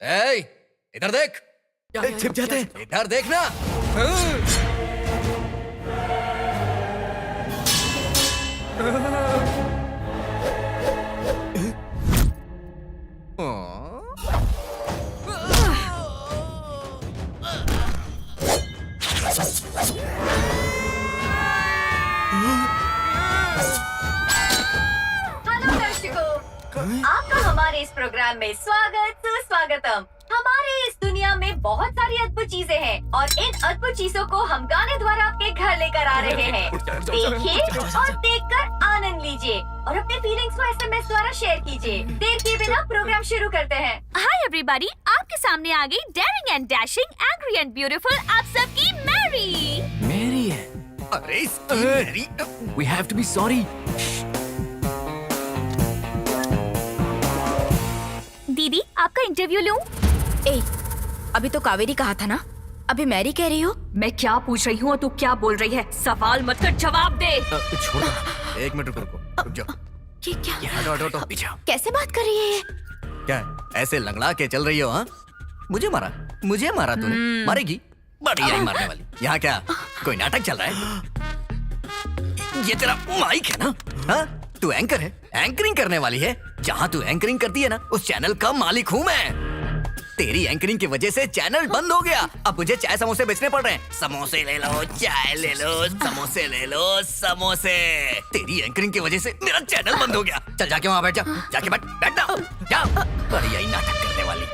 Speaker 11: ए, इधर देख।
Speaker 2: छिप जाते हैं।
Speaker 11: इधर देखना।
Speaker 7: हेलो दर्शकों, आपका हमारे इस प्रोग्राम में स्वागत सुस्वागतम। हमारे इस दुनिया में बहुत सारी अद्भुत चीजें हैं और इन अद्भुत चीजों को हम गाने द्वारा आपके घर लेकर आ रहे हैं। देखिए और देखकर आनंद लीजिए और अपने फीलिंग्स को SMS द्वारा शेयर कीजिए। देर किए बिना प्रोग्राम शुरू करते हैं।
Speaker 8: हाय एवरीबॉडी, आपके सामने आ गई daring and dashing, angry and beautiful आप सबकी मैरी।
Speaker 4: मेरी है।
Speaker 11: अरे इसकी मेरी।
Speaker 4: We have to be sorry.
Speaker 8: दीदी आपका इंटरव्यू लूं?
Speaker 1: ए, अभी तो कावेरी कहा था ना, अभी मैरी कह रही हो?
Speaker 7: मैं क्या पूछ रही हूँ और तू क्या बोल रही है? सवाल मत कर, जवाब दे।
Speaker 4: छोड़।
Speaker 11: एक मिनट रुको जाओ।
Speaker 1: ये क्या?
Speaker 11: हटो पीछे।
Speaker 1: कैसे बात कर रही है ये?
Speaker 11: क्या ऐसे लंगड़ा के चल रही हो? हाँ, मुझे मारा तूने। मारेगी? बढ़िया ही मारने वाली। यहाँ क्या कोई नाटक चल रहा है? ये तेरा माइक है ना? हाँ, तू एंकर है, एंकरिंग करने वाली है। जहाँ तू एंकरिंग करती है ना, उस चैनल का मालिक हूँ मैं। तेरी एंकरिंग की वजह से चैनल बंद हो गया। अब मुझे चाय समोसे बेचने पड़ रहे हैं। समोसे ले लो, चाय ले लो, समोसे ले लो, समोसे। तेरी एंकरिंग की वजह से मेरा चैनल बंद हो गया। चल जाके वहाँ बैठ जा, जाके बैठ जा। बढ़िया ही नाटक करने वाली।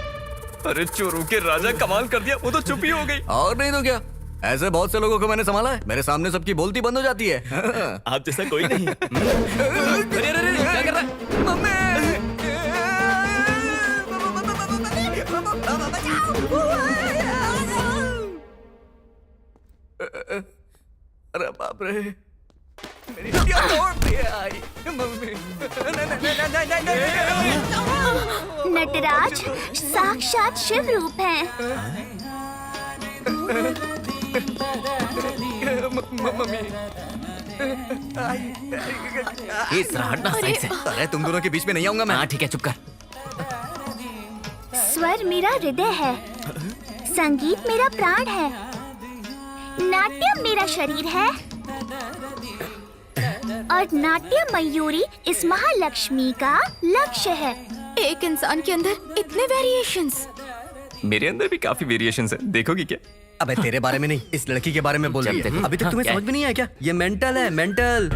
Speaker 2: अरे चोरों के राजा कमाल कर दिया, वो तो चुप ही हो गई।
Speaker 11: और नहीं तो क्या, ऐसे बहुत से लोगों को मैंने संभाला है। मेरे सामने सबकी बोलती बंद हो जाती है।
Speaker 2: आप जैसा कोई नहीं।
Speaker 4: अरे, क्या कर रहा है?
Speaker 11: मम्मी! अरे बाप रे, मेरी हड्डियां तोड़ दी है। आई मम्मी।
Speaker 8: नटराज साक्षात शिव रूप है।
Speaker 11: मम्मी।
Speaker 4: इस हटना साइड से।
Speaker 11: अरे तुम दोनों के बीच में नहीं आऊंगा मैं।
Speaker 4: हाँ ठीक है, चुप कर।
Speaker 8: स्वर मेरा हृदय है, संगीत मेरा प्राण है, नाट्यम मेरा शरीर है और नाट्य मयूरी इस महालक्ष्मी का लक्ष्य है।
Speaker 1: एक इंसान के अंदर इतने वेरिएशंस।
Speaker 2: मेरे अंदर भी काफी वेरिएशंस है, देखोगी क्या?
Speaker 11: अबे तेरे बारे में नहीं, इस लड़की के बारे में बोल रही है। अभी तक तुम्हें समझ में नहीं आया क्या? ये मेंटल है, मेंटल।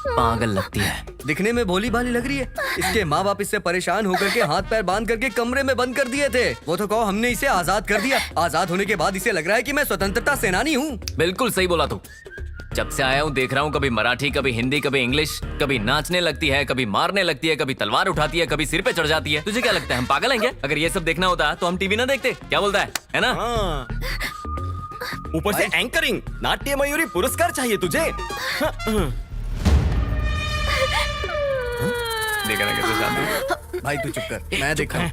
Speaker 4: पागल लगती है।
Speaker 11: दिखने में भोली भाली लग रही है। इसके माँ बाप इससे परेशान होकर के हाथ पैर बांध करके कमरे में बंद कर दिए थे। वो तो कहो हमने इसे आजाद कर दिया। आजाद होने के बाद इसे लग रहा है कि मैं स्वतंत्रता सेनानी हूँ।
Speaker 4: बिल्कुल सही बोला तू। जब से आया हूँ देख रहा हूँ कभी मराठी, कभी हिंदी, कभी इंग्लिश, कभी नाचने लगती है, कभी मारने लगती है, कभी तलवार उठाती है, कभी सिर पे चढ़ जाती है। तुझे क्या लगता है हम पागल हैं क्या? अगर ये सब देखना होता तो हम टीवी ना देखते। क्या बोलता है ना?
Speaker 2: हाँ। ऊपर से एंकरिंग, नाट्य मयूरी पुरस्कार चाहिए तुझे।
Speaker 4: देखा ना कैसे शांति।
Speaker 11: भाई तू चुप कर, मैं देखा हूँ।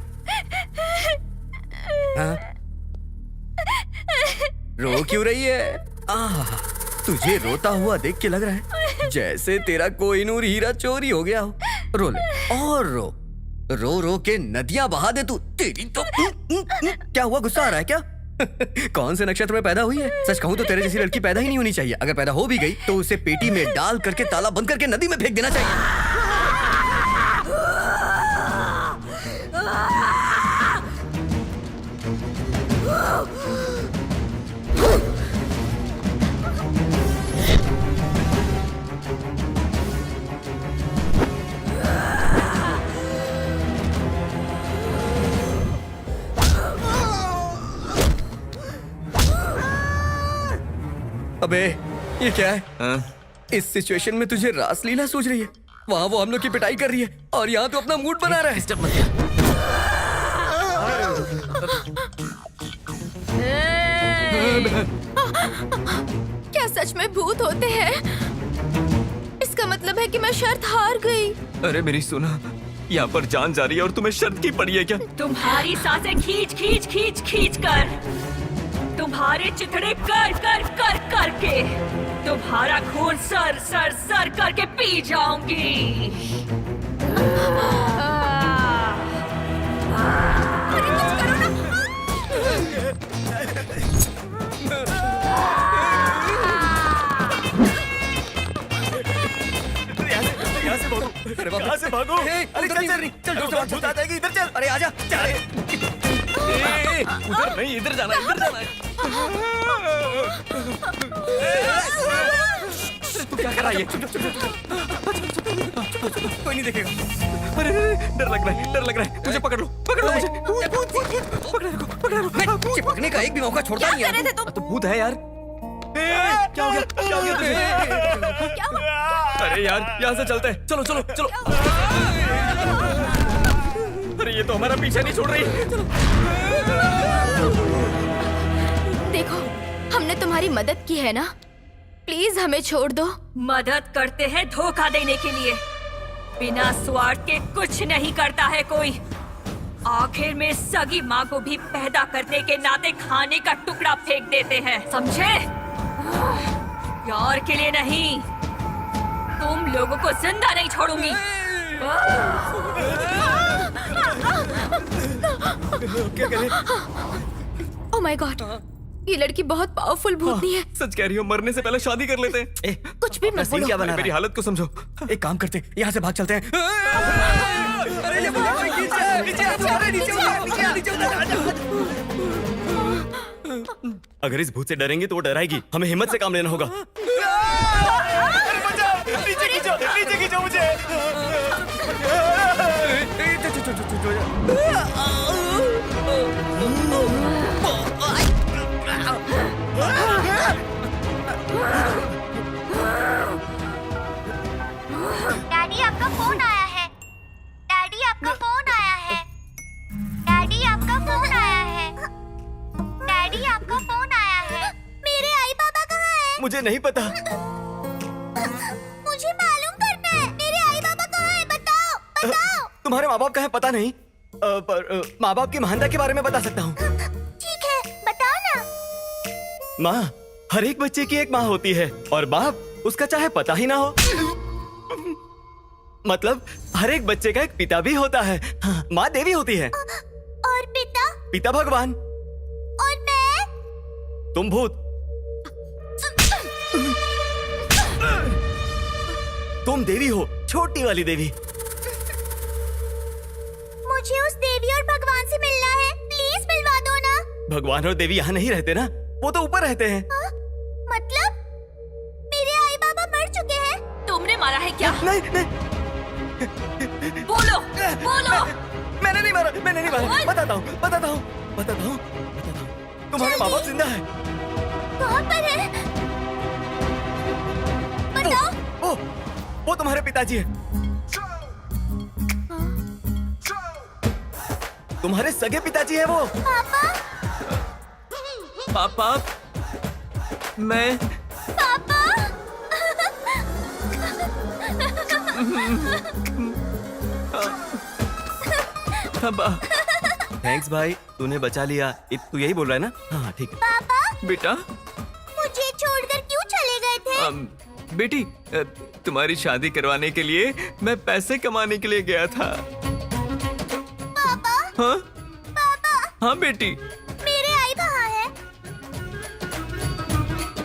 Speaker 11: हाँ? रो क्यों रही है? तुझे रोता हुआ देख के लग रहा है जैसे तेरा कोहिनूर हीरा चोरी हो गया हो। रो ले और रो, रो रो के नदियां बहा दे तू। तेरी तो क्या हुआ, गुस्सा आ रहा है क्या? कौन से नक्षत्र में पैदा हुई है? सच कहूं तो तेरे जैसी लड़की पैदा ही नहीं होनी चाहिए। अगर पैदा हो भी गई तो उसे पेटी में डाल करके ताला बंद करके नदी में फेंक देना चाहिए। अबे ये क्या है? इस सिचुएशन में तुझे रासलीला सूझ रही है। वहाँ वो हम लोग की पिटाई कर रही है और यहाँ तो अपना मूड बना रहा है।
Speaker 4: डिस्टर्ब मत कर।
Speaker 7: क्या सच में भूत होते हैं? इसका मतलब है कि मैं शर्त हार गई।
Speaker 4: अरे मेरी सुना, यहाँ पर जान जा रही है और तुम्हें शर्त की पड़ी है क्या?
Speaker 12: तुम्हारी सांसें खींच खींच खींच खींच कर, तुम्हारे चिथड़े कर कर कर करके, तुम्हारा खून सर सर सर करके पी जाऊंगी।
Speaker 8: अरे कुछ करो ना।
Speaker 2: यहाँ से भागो, यहाँ से भागो। अरे चल चल, चल भूत आ जाएगी, इधर चल।
Speaker 11: अरे आजा,
Speaker 4: उधर नहीं, इधर जाना, इधर जाना है। तू क्या कर रहा है?
Speaker 11: कोई नहीं देखेगा।
Speaker 4: अरे डर लग रहा है, डर लग रहा है। मुझे पकड़ लो मुझे।
Speaker 11: मैं चिपकने का एक भी मौका छोड़ता नहीं है।
Speaker 4: तो भूत है यार। क्या हो गया? क्या हो गया तुझे? अरे यार यहाँ से चलते हैं। चलो चलो चलो। अरे ये तो हमारा पीछा नहीं छोड़ रही। चलो।
Speaker 7: देखो, हमने तुम्हारी मदद की है ना, प्लीज हमें छोड़ दो।
Speaker 12: मदद करते हैं धोखा देने के लिए। बिना स्वार्थ के कुछ नहीं करता है कोई। आखिर में सगी माँ को भी पैदा करने के नाते खाने का टुकड़ा फेंक देते हैं, समझे? यार के लिए नहीं, तुम लोगों को जिंदा नहीं छोड़ूंगी।
Speaker 2: क्या करें?
Speaker 7: ओह माय गॉड, ये लड़की बहुत पावरफुल भूतनी है।
Speaker 4: सच कह रही हो, मरने से पहले शादी कर लेते हैं।
Speaker 7: कुछ भी मत बोलो।
Speaker 2: क्या बना
Speaker 4: मेरी हालत को समझो।
Speaker 11: एक काम करते हैं, यहाँ से भाग चलते हैं। अरे ये
Speaker 2: अगर इस भूत से डरेंगे तो वो डराएगी। हमें हिम्मत से काम लेना होगा। नीचे खींचो मुझे।
Speaker 8: डैडी आपका फोन आया है। डैडी आपका फोन आया है। डैडी आपका फोन आया है। डैडी आपका फोन आया है। मेरे आई बाबा कहाँ हैं?
Speaker 2: मुझे नहीं पता।
Speaker 8: मुझे मालूम करना है, मेरे आई बाबा कहाँ हैं? बताओ बताओ।
Speaker 2: तुम्हारे माँ बाप का है पता नहीं, पर माँ बाप की महानता के बारे में बता सकता हूँ।
Speaker 8: ठीक है, बताओ ना।
Speaker 2: माँ हर एक बच्चे की एक माँ होती है और बाप उसका चाहे पता ही ना हो। मतलब हर एक बच्चे का एक पिता भी होता है। हाँ, माँ देवी होती है।
Speaker 8: और पिता?
Speaker 2: पिता भगवान।
Speaker 8: और मैं?
Speaker 2: तुम भूत। तुम देवी हो, छोटी वाली देवी।
Speaker 8: मुझे उस देवी और भगवान से मिलना है, प्लीज मिलवा दो ना।
Speaker 2: भगवान और देवी यहाँ नहीं रहते ना, वो तो ऊपर रहते हैं।
Speaker 8: मतलब मेरे आई बाबा मर चुके हैं?
Speaker 12: तुमने मारा है क्या?
Speaker 2: नहीं नहीं
Speaker 12: बोलो बोलो।
Speaker 2: मैंने नहीं मारा, मैंने नहीं मारा। बताता हूँ बताता हूँ बताता हूँ बताता हूँ। तुम्हारे माँ बाप जिंदा है।
Speaker 8: कहाँ पर है? बताओ।
Speaker 2: वो तुम्हारे पिताजी है। तुम्हारे सगे पिताजी है वो।
Speaker 4: पापा मैं
Speaker 8: पापा।
Speaker 4: पापा
Speaker 2: थैंक्स भाई, तूने बचा लिया। तू यही बोल रहा है ना? हाँ ठीक है।
Speaker 8: पापा
Speaker 4: बेटा
Speaker 8: मुझे छोड़कर क्यों चले गए थे?
Speaker 4: बेटी तुम्हारी शादी करवाने के लिए मैं पैसे कमाने के लिए गया था।
Speaker 8: पापा।
Speaker 4: हाँ
Speaker 8: पापा
Speaker 4: हाँ बेटी।
Speaker 8: मेरे आई कहाँ है?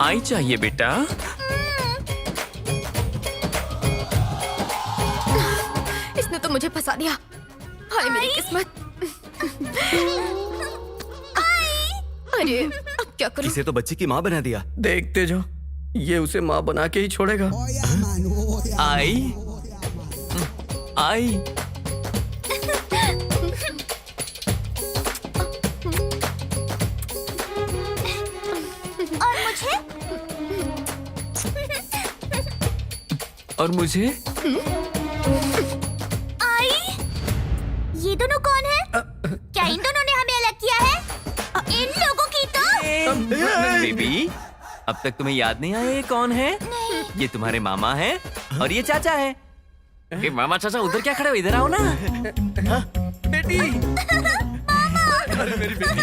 Speaker 4: आई चाहिए बेटा।
Speaker 7: इसने तो मुझे फंसा दिया। हाय मेरी किस्मत। अरे अब क्या करूं?
Speaker 2: इसे तो बच्ची की माँ बना दिया।
Speaker 11: देखते जो, ये उसे माँ बना के ही छोड़ेगा।
Speaker 4: आई आई और मुझे
Speaker 8: आई। ये दोनों कौन है? क्या इन दोनों ने हमें अलग किया है? इन लोगों की तो
Speaker 4: बेबी अब तक तुम्हें याद नहीं आया ये कौन है? ये तुम्हारे मामा हैं और ये चाचा हैं। ये मामा चाचा उधर क्या खड़े हो? इधर आओ ना।
Speaker 11: बेटी।
Speaker 2: अरे मेरी बेटी।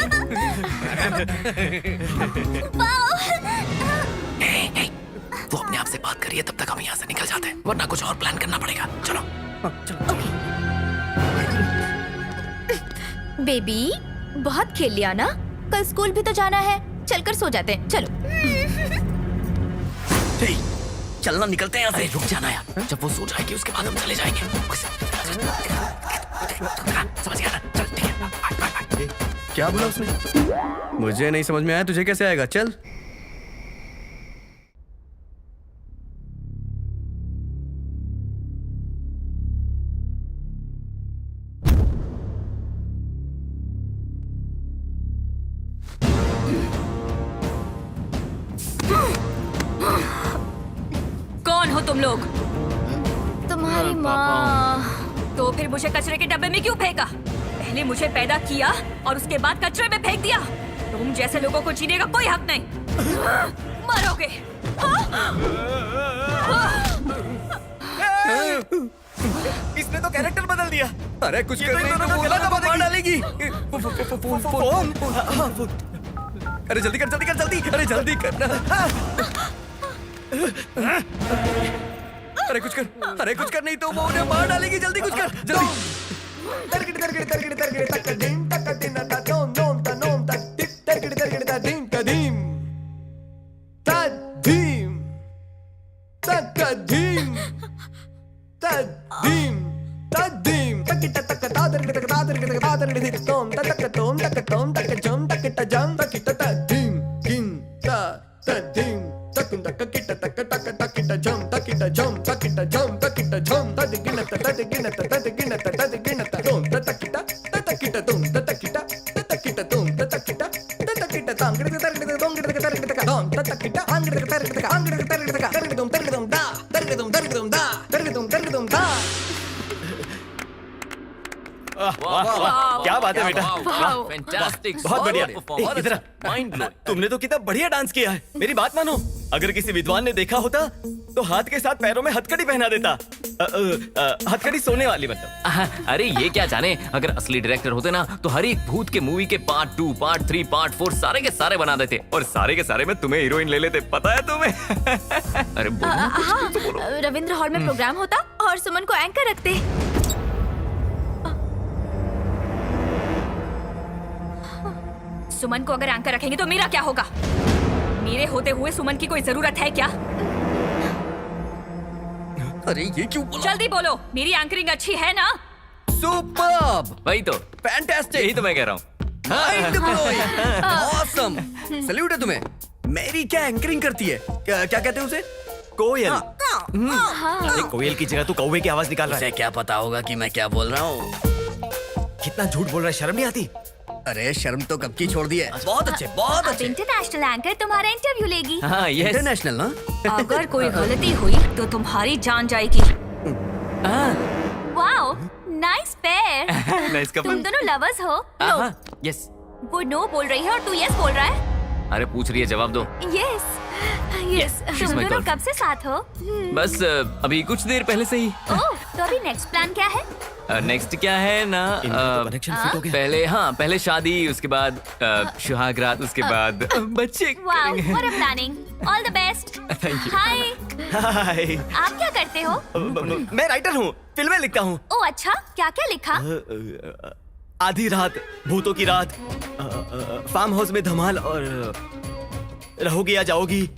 Speaker 4: वो अपने आप से बात करिए, तब तक हम यहाँ से निकल जाते हैं, वरना कुछ और प्लान करना पड़ेगा। चलो
Speaker 1: बेबी बहुत खेल लिया ना, कल स्कूल भी तो जाना है। चलकर सो जाते हैं, चलो।
Speaker 11: चलना, निकलते हैं यहाँ
Speaker 4: अरे रुक जाना यार, जब वो सो जाएगी उसके बाद हम चले जाएंगे। समझ गया ना? चल ठीक है, बाय बाय बाय।
Speaker 11: क्या बोला उसने? मुझे नहीं समझ में आया, तुझे कैसे आएगा? चल।
Speaker 12: कौन हो तुम लोग?
Speaker 1: तुम्हारी माँ।
Speaker 12: तो फिर मुझे कचरे के डब्बे में क्यों फेंका? पहले मुझे पैदा किया और उसके बाद कचरे में फेंक दिया। तुम जैसे लोगों को जीने का कोई हक नहीं। मरोगे।
Speaker 2: इसने तो कैरेक्टर बदल दिया।
Speaker 11: अरे कुछ
Speaker 2: ये तो इन दोनों को गला दबा
Speaker 11: मार डालेगी।
Speaker 2: फोन।
Speaker 11: अरे जल्दी कर, जल्दी कर, जल्दी। अरे जल्दी करना। अरे कुछ कर, अरे कुछ कर, नहीं तो वो उन्हें मार डालेगी। जल्दी कुछ कर, जल्दी।
Speaker 2: क्या बात है बेटा,
Speaker 4: फैंटास्टिक,
Speaker 2: बहुत बढ़िया।
Speaker 4: बहुत
Speaker 2: इधर आ।
Speaker 4: Mind blowing.
Speaker 2: तुमने तो कितना बढ़िया डांस किया है। मेरी बात मानो, अगर किसी विद्वान ने देखा होता तो हाथ के साथ पैरों में हथकड़ी पहना देता। हथकड़ी सोने वाली मतलब।
Speaker 4: अरे ये क्या जाने, अगर असली डायरेक्टर होते ना तो हर एक भूत के मूवी के पार्ट 2, पार्ट 3, पार्ट 4 सारे के सारे बना देते और सारे के सारे में तुम्हें हीरोइन ले लेते। पता है तुम्हें? अरे बोलो ना, कुछ
Speaker 1: हाँ,
Speaker 4: तो बोलो।
Speaker 1: रविंद्र हॉल में प्रोग्राम होता और सुमन को एंकर रखते।
Speaker 12: सुमन को अगर एंकर रखेंगे तो मेरा क्या होगा? मेरे होते हुए सुमन की कोई जरूरत है क्या?
Speaker 11: अरे ये क्यों बोला?
Speaker 12: जल्दी बोलो, मेरी एंकरिंग अच्छी है ना?
Speaker 11: सुपर्ब,
Speaker 4: वही तो,
Speaker 11: फैंटास्टिक,
Speaker 4: यही तो मैं कह रहा हूँ।
Speaker 11: माइंड ब्लोइंग, ऑसम, सैल्यूट है तुम्हें। मेरी क्या एंकरिंग करती है? क्या कहते हैं उसे?
Speaker 2: कोयल। अरे कोयल की जगह तू कौवे की आवाज निकाल रहा है।
Speaker 11: उसे क्या पता होगा कि मैं क्या बोल रहा हूँ?
Speaker 2: कितना झूठ बोल रहा है, शर्म नहीं आती?
Speaker 11: अरे शर्म तो कब की छोड़ दी है। बहुत अच्छे, बहुत
Speaker 1: अब
Speaker 11: अच्छे।
Speaker 1: इंटरनेशनल एंकर तुम्हारा इंटरव्यू लेगी।
Speaker 4: हाँ यस।
Speaker 11: इंटरनेशनल ना?
Speaker 12: अगर कोई गलती हुई तो तुम्हारी जान जाएगी।
Speaker 1: Wow, nice pair.
Speaker 4: नाइस
Speaker 1: तुम
Speaker 4: कपल।
Speaker 1: दोनों लवर्स हो?
Speaker 4: हाँ यस।
Speaker 1: वो नो बोल रही है और तू यस बोल रहा है।
Speaker 4: अरे पूछ रही है, जवाब दो।
Speaker 1: Yes yes.
Speaker 4: she's
Speaker 1: तुम
Speaker 4: my
Speaker 1: दोनों
Speaker 4: girl.
Speaker 1: कब से साथ हो?
Speaker 4: बस अभी कुछ देर पहले से ही।
Speaker 1: ओह, तो अभी नेक्स्ट प्लान क्या है?
Speaker 4: नेक्स्ट क्या है ना,
Speaker 2: कनेक्शन फिट हो गया।
Speaker 4: पहले शादी, उसके बाद सुहागरात, उसके बाद बच्चे
Speaker 1: वाओ,
Speaker 4: करेंगे।
Speaker 1: What a planning. All the best.
Speaker 4: Thank you.
Speaker 1: हाय,
Speaker 2: हाय।
Speaker 1: आप क्या करते हो?
Speaker 2: मैं राइटर हूँ, फिल्में लिखता हूँ।
Speaker 1: ओह अच्छा, क्या क्या लिखा?
Speaker 2: आधी रात, भूतों की रात, फार्म हाउस में धमाल और रहोगी या जाओगी,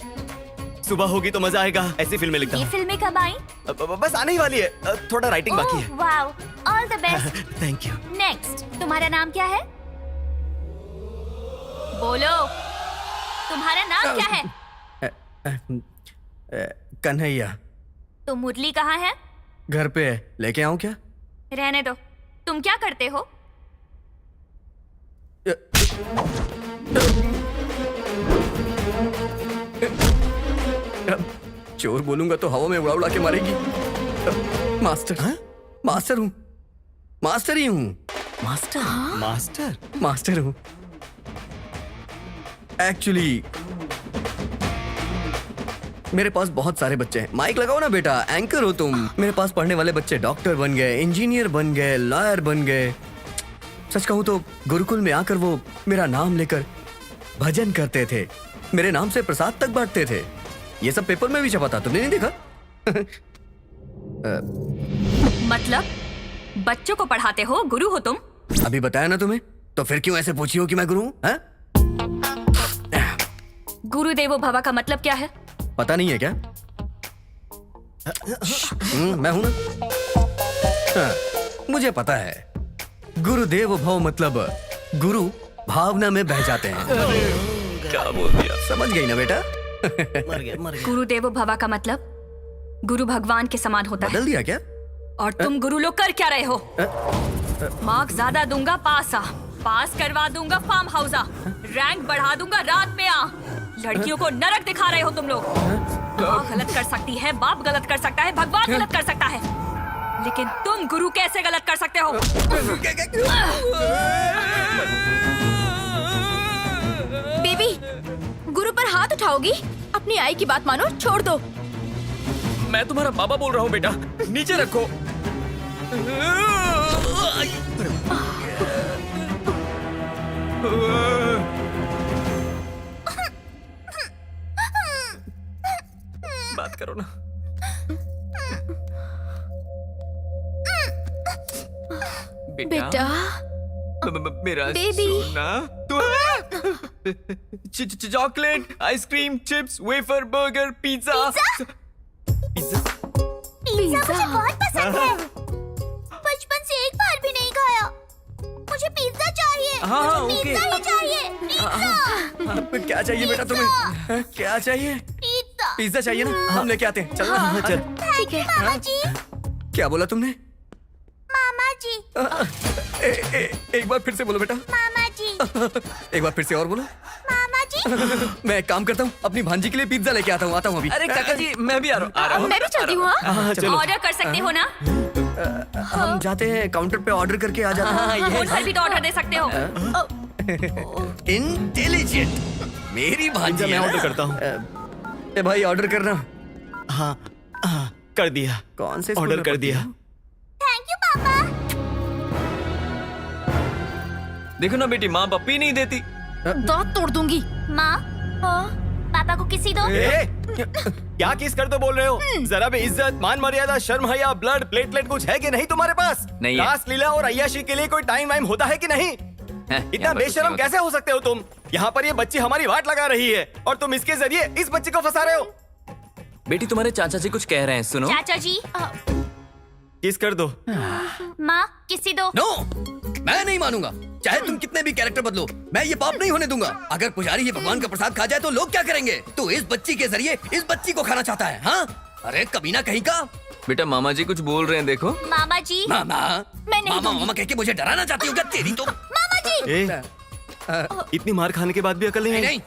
Speaker 2: सुबह होगी तो मजा आएगा, ऐसी फिल्में लिखता
Speaker 1: ये
Speaker 2: हूँ।
Speaker 1: फिल्में कब आई?
Speaker 2: बस आने ही वाली है, थोड़ा राइटिंग बाकी है।
Speaker 1: Wow, all the best.
Speaker 2: Thank you.
Speaker 1: Next, तुम्हारा नाम क्या है? बोलो, तुम्हारा नाम क्या है?
Speaker 11: कन्हैया।
Speaker 1: तो मुरली कहाँ है?
Speaker 11: घर पे है, लेके आऊं क्या?
Speaker 1: रहने दो। तुम क्या करते हो?
Speaker 11: चोर बोलूंगा तो हवा में उड़ा उड़ा के मारेगी। मास्टर। हाँ? मास्टर हूँ, मास्टर ही हूँ।
Speaker 2: मास्टर? मास्टर?
Speaker 11: मास्टर हूँ एक्चुअली। मेरे पास बहुत सारे बच्चे हैं। माइक लगाओ ना बेटा, एंकर हो तुम। मेरे पास पढ़ने वाले बच्चे डॉक्टर बन गए, इंजीनियर बन गए, लॉयर बन गए। सच कहूं तो गुरुकुल में आकर वो मेरा नाम लेकर भजन करते थे, मेरे नाम से प्रसाद तक बांटते थे। ये सब पेपर में भी छपा था, तुमने नहीं देखा?
Speaker 12: मतलब बच्चों को पढ़ाते हो, गुरु हो तुम?
Speaker 11: अभी बताया ना तुम्हें, तो फिर क्यों ऐसे पूछी हो कि मैं गुरु हूं? हाँ?
Speaker 12: गुरुदेवो भवा का मतलब क्या है?
Speaker 11: पता नहीं है क्या? मैं हूं ना। हाँ, मुझे पता है। गुरुदेव भव मतलब गुरु भावना में बह जाते हैं।
Speaker 4: क्या बोल दिया?
Speaker 11: समझ गई ना बेटा?
Speaker 12: गुरुदेवो भवा का मतलब गुरु भगवान के समान होता है।
Speaker 11: बदल दिया क्या?
Speaker 12: और तुम गुरु लोग कर क्या रहे हो? मार्क्स ज्यादा दूंगा, पास आ। पास करवा दूंगा, फार्म हाउस आ। रैंक बढ़ा दूंगा, रात में आ। लड़कियों को नरक दिखा रहे हो तुम लोग। माँ गलत कर सकती है, बाप गलत कर सकता है, भगवान गलत कर सकता है, लेकिन तुम गुरु कैसे गलत कर सकते हो?
Speaker 7: बेबी, गुरु पर हाथ उठाओगी? अपनी आई की बात मानो, छोड़ दो।
Speaker 4: मैं तुम्हारा बाबा बोल रहा हूँ बेटा, नीचे रखो। बात करो ना।
Speaker 7: बेटा,
Speaker 4: मेरा
Speaker 7: बेबी।
Speaker 4: सोना chocolate, ice cream, chips, wafer, burger, pizza. Pizza?
Speaker 8: Pizza मुझे बहुत पसंद है। बचपन से एक बार भी नहीं खाया। मुझे पिज्जा चाहिए।
Speaker 4: हाँ,
Speaker 8: मुझे
Speaker 4: ओके।
Speaker 8: पिज्जा ही चाहिए। पिज्जा।
Speaker 11: क्या चाहिए बेटा तुम्हें? क्या चाहिए?
Speaker 8: पिज्जा।
Speaker 11: पिज्जा चाहिए ना? हम लेके आते हैं। चल ना। चल।
Speaker 8: ठीक है मामा जी।
Speaker 11: क्या बोला तुमने?
Speaker 8: मामा जी।
Speaker 11: एक बार फिर से बोलो बेटा।
Speaker 8: मामा जी।
Speaker 11: एक बार फिर से और बोलो।
Speaker 8: मामा जी।
Speaker 11: मैं एक काम करता हूँ, अपनी भांजी के लिए पिज्जा लेके आता हूँ अभी।
Speaker 4: अरे काका जी, मैं भी आ रहा हूँ।
Speaker 7: मैं भी चलती हूँ। हाँ?
Speaker 11: चलो।
Speaker 12: ऑर्डर कर सकते हो ना?
Speaker 11: हम जाते हैं काउंटर पे, ऑर्डर करके आ जाते हैं।
Speaker 12: फोन पर भी तो ऑर्डर दे सकते हो।
Speaker 11: इंटेलिजेंट मेरी भांजी
Speaker 2: मैं
Speaker 11: है ना?
Speaker 2: ऑर्डर करता हूँ।
Speaker 11: ए भाई ऑर्डर करना।
Speaker 2: हाँ, हाँ, कर दिया।
Speaker 11: कौन से स्कूल
Speaker 2: ऑर्डर
Speaker 11: में
Speaker 2: कर
Speaker 11: पढ़ती
Speaker 2: दिया।
Speaker 11: हो?
Speaker 8: थैंक यू पापा।
Speaker 4: देखो ना बेटी, माँ पप्पी नहीं देती।
Speaker 7: दांत तोड़ दूंगी।
Speaker 8: माँ, पापा को किसी दो।
Speaker 2: क्या किस कर तो बोल रहे हो? जरा भी इज्जत, मान मर्यादा, शर्म हया, ब्लड प्लेटलेट कुछ है कि नहीं तुम्हारे पास?
Speaker 4: नहीं है।
Speaker 2: रास लीला और अय्याशी के लिए कोई टाइम वाइम होता है कि नहीं? इतना बेशरम कैसे हो सकते हो तुम? यहाँ पर ये बच्ची हमारी वाट लगा रही है और तुम इसके जरिए इस बच्ची को फंसा रहे हो।
Speaker 4: बेटी तुम्हारे चाचा जी कुछ कह रहे हैं, सुनो।
Speaker 8: चाचा जी।
Speaker 2: किस कर दो।
Speaker 8: माँ, किसी दो।
Speaker 11: नो, मैं नहीं मानूंगा। चाहे तुम कितने भी कैरेक्टर बदलो, मैं ये पाप नहीं होने दूंगा। अगर पुजारी ये भगवान का प्रसाद खा जाए तो लोग क्या करेंगे? तू इस बच्ची के जरिए इस बच्ची को खाना चाहता है, हाँ? अरे कमीना कहीं का।
Speaker 4: बेटा मामा जी कुछ बोल रहे हैं, देखो।
Speaker 8: मामा जी,
Speaker 11: मामा
Speaker 8: मैं नहीं
Speaker 11: मामा
Speaker 8: दूंगी।
Speaker 11: मामा कह के मुझे डराना चाहती हो क्या? तेरी तो
Speaker 8: मामा जी,
Speaker 2: ए, इतनी मार खाने के बाद भी अकल नहीं
Speaker 11: नहीं
Speaker 2: आई?
Speaker 11: नहीं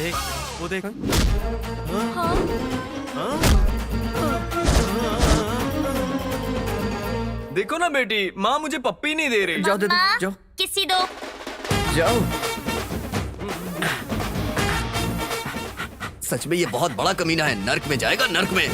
Speaker 2: ए, वो देख।
Speaker 4: देखो ना बेटी, माँ मुझे पप्पी नहीं दे रही।
Speaker 11: जाओ दे दो,
Speaker 8: मम्मा,
Speaker 11: जाओ
Speaker 8: किसी दो।
Speaker 11: जाओ। सच में ये बहुत बड़ा कमीना है, नर्क में जाएगा, नर्क में।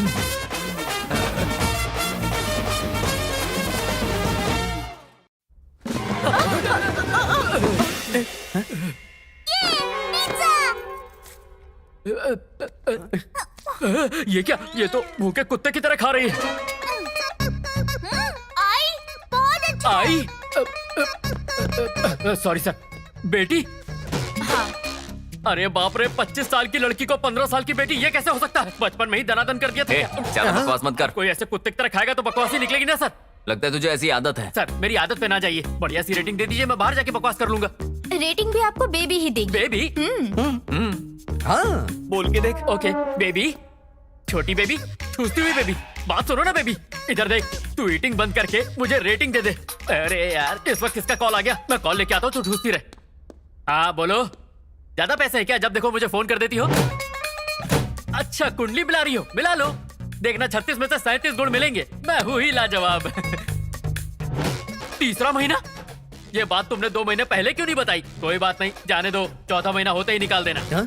Speaker 10: ये क्या? ये तो भूखे कुत्ते की तरह खा रही है।
Speaker 8: आई, बहुत अच्छा।
Speaker 10: आई सॉरी सर। बेटी?
Speaker 8: हाँ।
Speaker 10: अरे बाप रे, 25 साल की लड़की को 15 साल की बेटी, ये कैसे हो सकता है? बचपन में ही दनादन कर दिया था क्या?
Speaker 4: ज्यादा बकवास मत कर।
Speaker 10: कोई ऐसे कुत्ते की तरह खाएगा तो बकवास ही निकलेगी ना सर।
Speaker 4: लगता है तुझे ऐसी आदत है।
Speaker 10: सर मेरी आदत पे ना जाइए, बढ़िया सी रेटिंग दे दीजिए, मैं बाहर जाके बकवास कर लूंगा।
Speaker 1: रेटिंग भी आपको बेबी ही देगी।
Speaker 10: बेबी?
Speaker 11: हाँ
Speaker 2: बोल के देख।
Speaker 10: ओके बेबी, छोटी बेबी, ठूसती हुई बेबी, बात सुनो ना बेबी, इधर देख, तू ईटिंग बंद करके मुझे रेटिंग दे दे। अरे यार, इस वक्त किसका कॉल आ गया? मैं कॉल लेके आता हूँ, तू ठूसती रहे। हाँ बोलो, ज्यादा पैसे है क्या? जब देखो मुझे फोन कर देती हो। अच्छा कुंडली मिला रही हो, मिला लो, देखना 36 में से 37 गुण मिलेंगे। मैं हूँ ही लाजवाब। तीसरा महीना? ये बात तुमने 2 महीने पहले क्यों नहीं बताई? कोई बात नहीं, जाने दो, चौथा महीना होते ही निकाल देना।
Speaker 11: हाँ?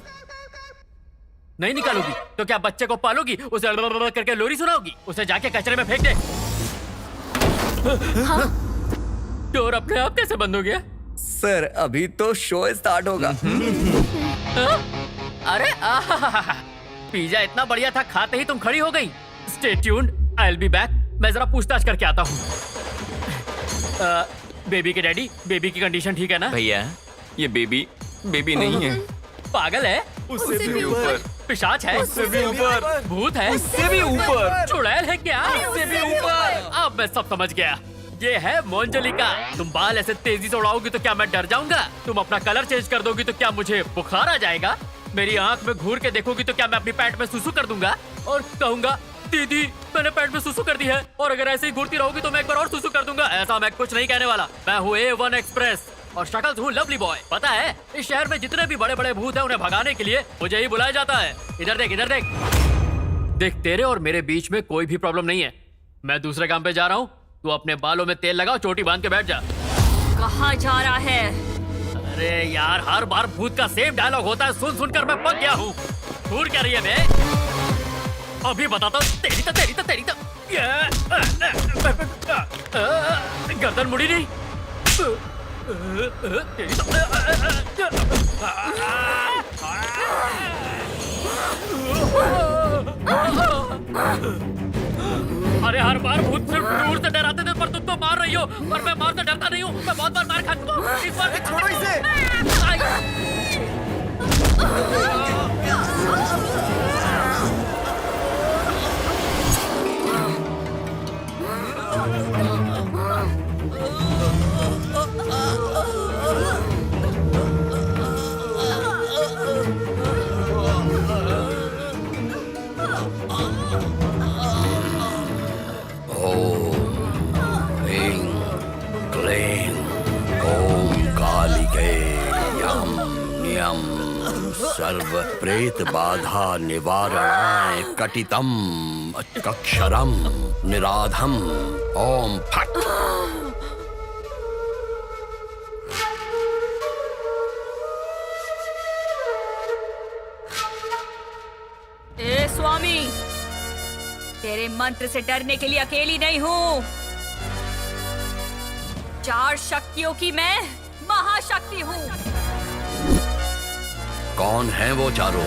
Speaker 10: नहीं निकालोगी तो क्या बच्चे को पालोगी, उसे करके लोरी सुनाओगी, उसे जाके कचरे में फेंक दे। हाँ? डोर अपने आप कैसे बंद हो गया?
Speaker 11: सर अभी तो शो स्टार्ट होगा।
Speaker 10: हाँ? अरे आहा, पिज्जा इतना बढ़िया था, खाते ही तुम खड़ी हो गई। Stay tuned, I will be back. मैं जरा पूछताछ करके आता हूँ। बेबी के डैडी, बेबी की कंडीशन ठीक है ना?
Speaker 4: भैया ये बेबी नहीं है।
Speaker 10: पागल है?
Speaker 2: उससे भी ऊपर।
Speaker 10: पिशाच है?
Speaker 2: उससे भी ऊपर।
Speaker 10: भूत है?
Speaker 2: उससे भी ऊपर।
Speaker 10: चुड़ैल है क्या? उससे भी ऊपर। अब मैं सब समझ गया, ये है मोंजलिका। तुम बाल ऐसे तेजी से उड़ाओगी तो क्या मैं डर जाऊंगा? तुम अपना कलर चेंज कर दोगी तो क्या मुझे बुखार आ जाएगा? मेरी आंख में घूर के देखोगी तो क्या मैं अपनी पैंट में सुसु कर दूंगा और कहूंगा दीदी मैंने पैंट में सुसु कर दी है? और अगर ऐसे ही घूरती रहोगी तो मैं एक बार और सुसु कर दूंगा। ऐसा मैं कुछ नहीं कहने वाला। मैं हूँ A1 एक्सप्रेस और शक्ल हूँ लवली बॉय। पता है इस शहर में जितने भी बड़े बड़े भूत हैं उन्हें भगाने के लिए मुझे ही बुलाया जाता है। इधर देख, इधर देख, देख, तेरे और मेरे बीच में कोई भी प्रॉब्लम नहीं है। मैं दूसरे काम पे जा रहा हूँ, तू अपने बालों में तेल लगाओ, चोटी बांध के बैठ जा।
Speaker 12: कहाँ जा रहा है?
Speaker 10: अरे यार, हर बार भूत का सेम डायलॉग होता है, सुन सुनकर मैं पक गया हूँ। दूर क्या रही है बे? अभी बताता हूँ, तेरी तो गर्दन मुड़ी नहीं। तेरी अरे हर बार भूत सिर्फ दूर से डराते थे, पर तुम तो मार रही हो। पर मैं मार से डरता नहीं हूँ, मैं बहुत बार मार खा चुका हूँ। इस बार
Speaker 2: छोड़ो इसे।
Speaker 6: सर्व प्रेत बाधा निवारणाय कटितम अक्षरम निराधम ओम फट।
Speaker 12: ए स्वामी, तेरे मंत्र से डरने के लिए अकेली नहीं हूँ। 4 शक्तियों की मैं महाशक्ति हूँ।
Speaker 6: कौन है वो चारों?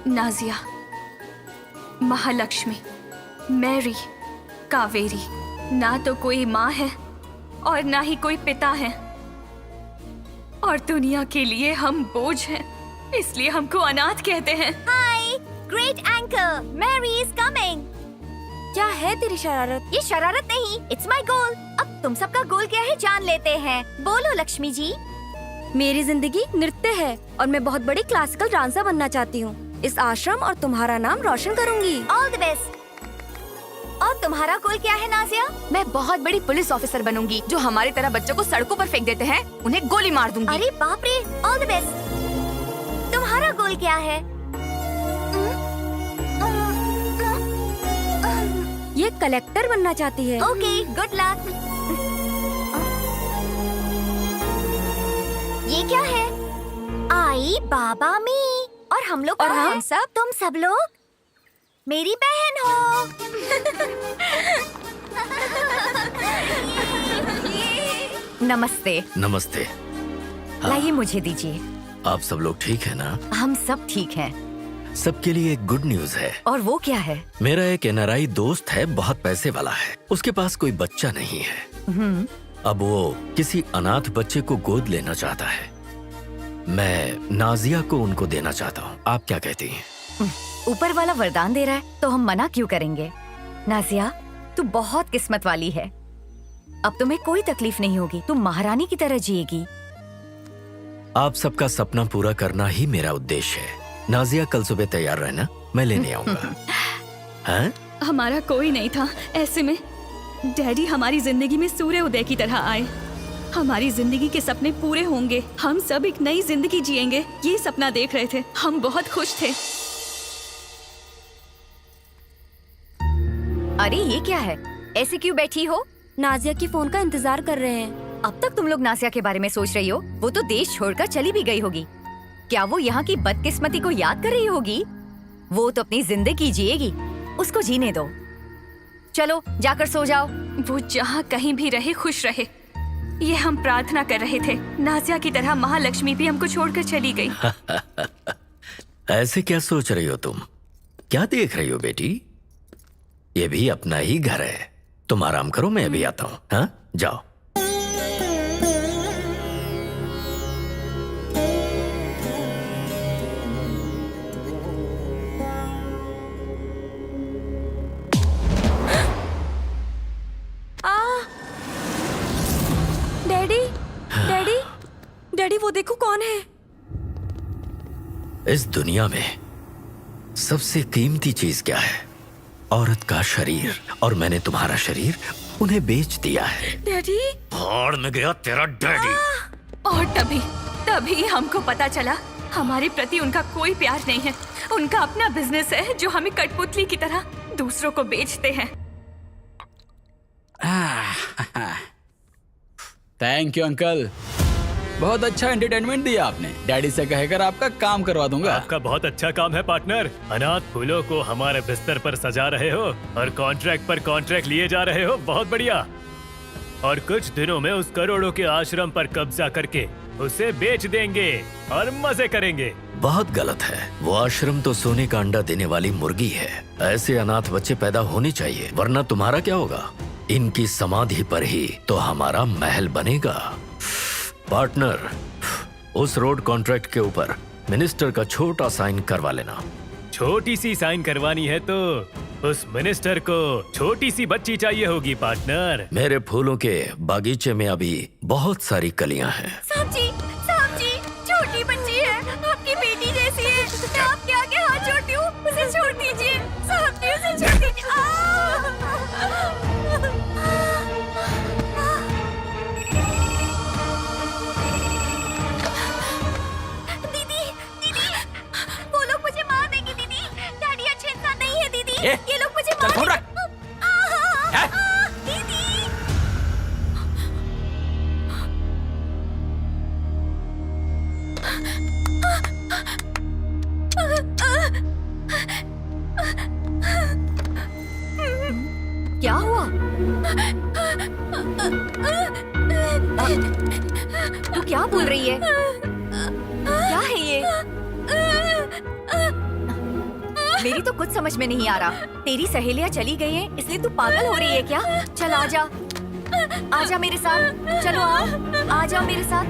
Speaker 1: नाजिया, महालक्ष्मी, मैरी, कावेरी। ना तो कोई माँ है और ना ही कोई पिता है, और दुनिया के लिए हम बोझ हैं, इसलिए हमको अनाथ कहते हैं।
Speaker 8: Hi, great anchor, Mary is coming. क्या है तेरी शरारत? ये शरारत नहीं, इट्स माय गोल। अब तुम सबका गोल क्या है जान लेते हैं। बोलो लक्ष्मी जी।
Speaker 7: मेरी जिंदगी नृत्य है और मैं बहुत बड़ी क्लासिकल डांसर बनना चाहती हूँ। इस आश्रम और तुम्हारा नाम रोशन करूंगी।
Speaker 8: All the best. और तुम्हारा गोल क्या है नाजिया?
Speaker 1: मैं बहुत बड़ी पुलिस ऑफिसर बनूंगी जो हमारी तरह बच्चों को सड़कों पर फेंक देते हैं उन्हें गोली मार दूंगी।
Speaker 8: अरे बाप रे, ऑल द बेस्ट। तुम्हारा गोल क्या है?
Speaker 7: ये कलेक्टर बनना चाहती है।
Speaker 8: Okay, good luck. ये क्या है? आई बाबा मी। और हम लोग
Speaker 7: और
Speaker 8: कौन
Speaker 7: हम
Speaker 8: हैं? तुम सब लोग मेरी बहन हो।
Speaker 1: नमस्ते।
Speaker 6: नमस्ते।
Speaker 1: लाइए मुझे दीजिए।
Speaker 6: आप सब लोग ठीक है ना?
Speaker 1: हम सब ठीक हैं।
Speaker 6: सबके लिए एक गुड न्यूज है।
Speaker 1: और वो क्या है?
Speaker 6: मेरा एक एनआरआई दोस्त है, बहुत पैसे वाला है। उसके पास कोई बच्चा नहीं है। अब वो किसी अनाथ बच्चे को गोद लेना चाहता है। मैं नाजिया को उनको देना चाहता हूँ। आप क्या कहती हैं?
Speaker 1: ऊपर वाला वरदान दे रहा है तो हम मना क्यों करेंगे? नाजिया, तू बहुत किस्मत वाली है। अब तुम्हें कोई तकलीफ नहीं होगी। तुम महारानी की तरह जिएगी।
Speaker 6: आप सबका सपना पूरा करना ही मेरा उद्देश्य है। नाजिया, कल सुबह तैयार रहना, मैं लेने आऊंगा। हाँ?
Speaker 7: हमारा कोई नहीं था। ऐसे में डैडी हमारी जिंदगी में सूर्य उदय की तरह आए। हमारी जिंदगी के सपने पूरे होंगे। हम सब एक नई जिंदगी जिएंगे। ये सपना देख रहे थे। हम बहुत खुश थे।
Speaker 1: अरे ये क्या है? ऐसे क्यों बैठी हो?
Speaker 7: नाजिया की फोन का इंतजार कर रहे हैं।
Speaker 1: अब तक तुम लोग नाजिया के बारे में सोच रही हो? वो तो देश छोड़कर चली भी गई होगी। क्या वो यहाँ की बदकिस्मती को याद कर रही होगी? वो तो अपनी जिंदगी जिएगी, उसको जीने दो। चलो जाकर सो जाओ।
Speaker 7: वो जहाँ कहीं भी रहे खुश रहे, ये हम प्रार्थना कर रहे थे। नाजिया की तरह महालक्ष्मी भी हमको छोड़कर चली गई।
Speaker 6: ऐसे क्या सोच रही हो तुम? क्या देख रही हो बेटी? ये भी अपना ही घर है। तुम आराम करो, मैं अभी आता हूँ। हाँ, जाओ।
Speaker 7: डैडी, डैडी, डैडी, वो देखो कौन है।
Speaker 6: इस दुनिया में सबसे कीमती चीज क्या है? औरत का शरीर। और मैंने तुम्हारा शरीर उन्हें बेच दिया है।
Speaker 7: डैडी।
Speaker 6: भाड़ में गया तेरा डैडी।
Speaker 7: और तभी हमको पता चला हमारे प्रति उनका कोई प्यार नहीं है। उनका अपना बिजनेस है जो हमें कठपुतली की तरह दूसरों को बेचते हैं।
Speaker 13: थैंक यू अंकल, बहुत अच्छा एंटरटेनमेंट दिया आपने। डैडी से कहकर आपका काम करवा दूंगा।
Speaker 5: आपका बहुत अच्छा काम है पार्टनर। अनाथ फूलों को हमारे बिस्तर पर सजा रहे हो और कॉन्ट्रैक्ट पर कॉन्ट्रैक्ट लिए जा रहे हो। बहुत बढ़िया। और कुछ दिनों में उस करोड़ों के आश्रम पर कब्जा करके उसे बेच देंगे और मजे करेंगे।
Speaker 6: बहुत गलत है। वो आश्रम तो सोने का अंडा देने वाली मुर्गी है। ऐसे अनाथ बच्चे पैदा होने चाहिए, वरना तुम्हारा क्या होगा? इनकी समाधि पर ही तो हमारा महल बनेगा। पार्टनर, उस रोड कॉन्ट्रैक्ट के ऊपर मिनिस्टर का छोटा साइन करवा लेना।
Speaker 5: छोटी सी साइन करवानी है तो उस मिनिस्टर को छोटी सी बच्ची चाहिए होगी पार्टनर।
Speaker 6: मेरे फूलों के बागीचे में अभी बहुत सारी कलियां हैं।
Speaker 8: साहब जी, छोटी बच्ची है, आपकी बेटी जैसी है। मैं आपके आगे हाथ जोड़ती हूँ, उसे छोड़ दीजिए। साहब जी, उसे छोड़ दीजिए। वो लोग मुझे मार देंगे दीदी। डैडी अच्छे इंसान नहीं है दीदी। ये लोग मुझे मार
Speaker 9: फोन रख।
Speaker 8: दीदी।
Speaker 1: क्या हुआ? तू क्या बोल रही है? क्या है ये? मेरी तो कुछ समझ में नहीं आ रहा। तेरी सहेलियां चली गई हैं, इसलिए तू पागल हो रही है क्या? चल आजा, आजा मेरे साथ। चलो आ जाओ मेरे साथ।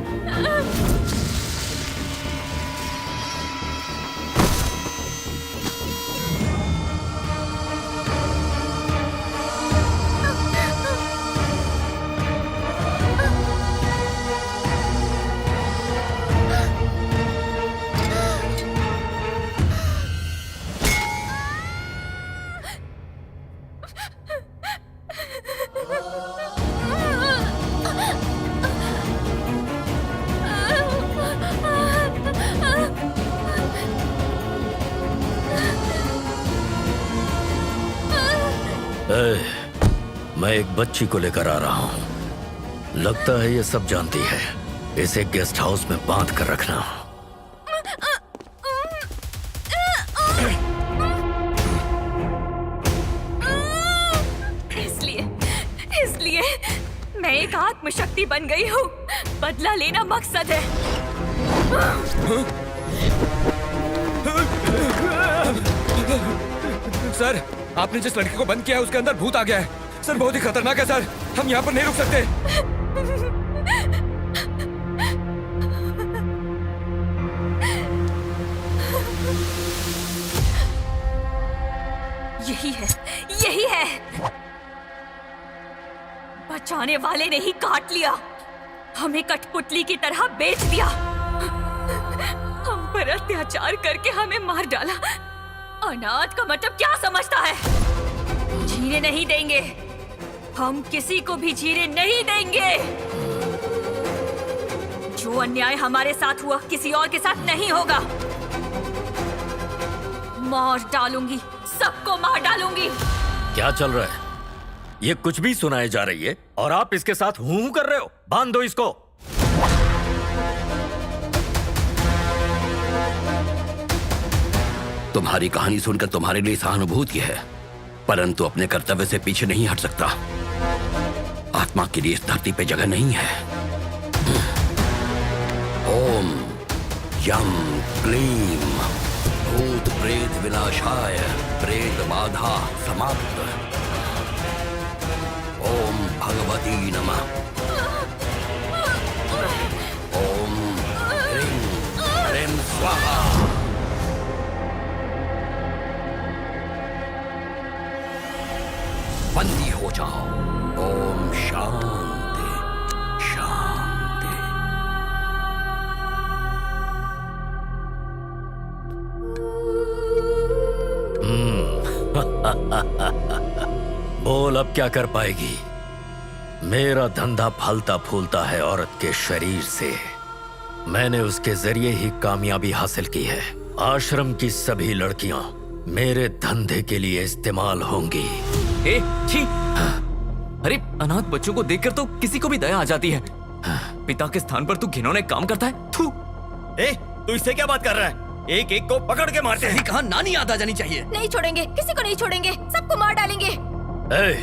Speaker 6: एक बच्ची को लेकर आ रहा हूँ। लगता है ये सब जानती है। इसे गेस्ट हाउस में बांध कर रखना।
Speaker 12: इसलिए मैं एक आत्मशक्ति बन गई हूँ। बदला लेना मकसद है।
Speaker 9: सर, आपने जिस लड़की को बंद किया है उसके अंदर भूत आ गया है। सर, बहुत ही खतरनाक है सर। हम यहाँ पर नहीं रुक सकते।
Speaker 12: यही है। बचाने वाले ने ही काट लिया। हमें कठपुतली की तरह बेच दिया। हम पर अत्याचार करके हमें मार डाला। अनाथ का मतलब क्या समझता है? जीने नहीं देंगे। हम किसी को भी जीने नहीं देंगे। जो अन्याय हमारे साथ हुआ किसी और के साथ नहीं होगा। मार डालूंगी, सबको मार डालूंगी।
Speaker 6: क्या चल रहा है? ये कुछ भी सुनाई जा रही है और आप इसके साथ हूं कर रहे हो। बांध दो इसको। तुम्हारी कहानी सुनकर तुम्हारे लिए सहानुभूति है, परंतु अपने कर्तव्य से पीछे नहीं हट सकता। आत्मा के लिए इस धरती पे जगह नहीं है। ओम यम क्लीम भूत प्रेत विनाशाय प्रेत बाधा समाप्त। ओम भगवती नमः। ओम ह्रीं ह्रीं स्वाहा। बंदी हो जाओ। ओम शांति शांति। बोल अब क्या कर पाएगी? मेरा धंधा फलता फूलता है औरत के शरीर से। मैंने उसके जरिए ही कामयाबी हासिल की है। आश्रम की सभी लड़कियां मेरे धंधे के लिए इस्तेमाल होंगी।
Speaker 4: ए, छी! अरे अनाथ बच्चों को देखकर तो किसी को भी दया आ जाती है। पिता के स्थान पर तू घिनौने काम करता है। थू!
Speaker 2: ए, तू इससे क्या बात कर रहा है? एक एक को पकड़ के मारते हैं।
Speaker 11: कहा नानी याद आ जानी चाहिए।
Speaker 7: नहीं छोड़ेंगे, किसी को नहीं छोड़ेंगे, सबको मार डालेंगे।
Speaker 6: ए,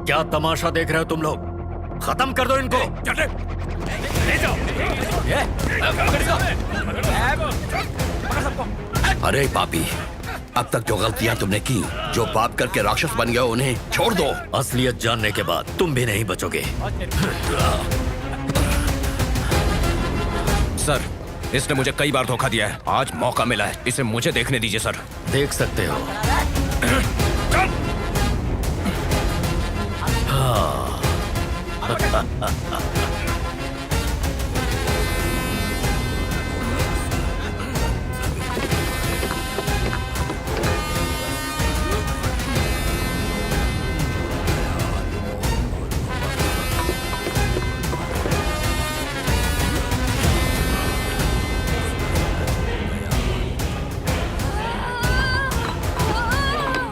Speaker 6: क्या तमाशा देख रहे हो तुम लोग? खत्म कर दो इनको। अरे पापी, अब तक जो गलतियां तुमने की, जो पाप करके राक्षस बन गए, उन्हें छोड़ दो। असलियत जानने के बाद तुम भी नहीं बचोगे।
Speaker 9: सर, इसने मुझे कई बार धोखा दिया है। आज मौका मिला है, इसे मुझे देखने दीजिए सर।
Speaker 6: देख सकते हो।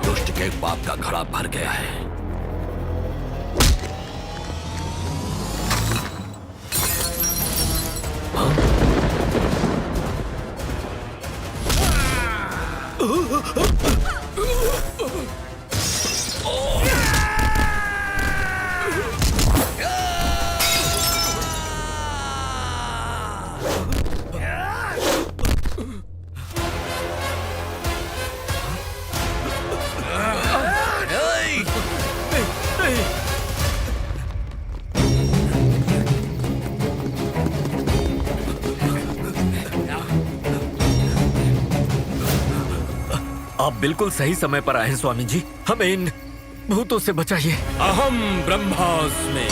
Speaker 6: दुष्ट के पाप का घड़ा भर गया है। आप बिल्कुल सही समय पर आए हैं स्वामी जी। हमें इन भूतों से बचाइए।
Speaker 9: अहम ब्रह्मास्मि।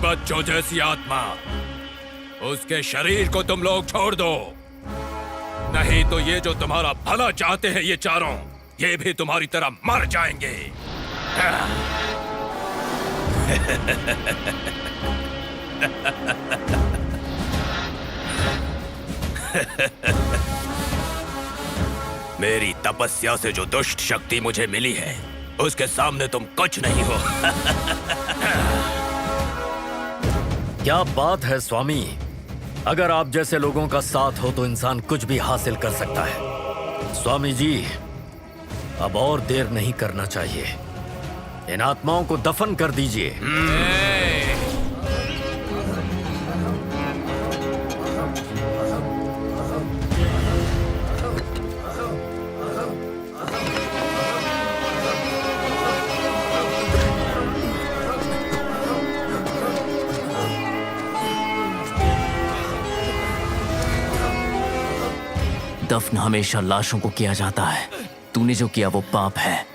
Speaker 6: बच्चों जैसी आत्मा, उसके शरीर को तुम लोग छोड़ दो, नहीं तो ये जो तुम्हारा भला चाहते हैं ये चारों, ये भी तुम्हारी तरह मर जाएंगे। मेरी तपस्या से जो दुष्ट शक्ति मुझे मिली है, उसके सामने तुम कुछ नहीं हो।
Speaker 14: क्या बात है स्वामी, अगर आप जैसे लोगों का साथ हो तो इंसान कुछ भी हासिल कर सकता है। स्वामी जी, अब और देर नहीं करना चाहिए, इन आत्माओं को दफन कर दीजिए।
Speaker 4: दफन हमेशा लाशों को किया जाता है। तूने जो किया वो पाप है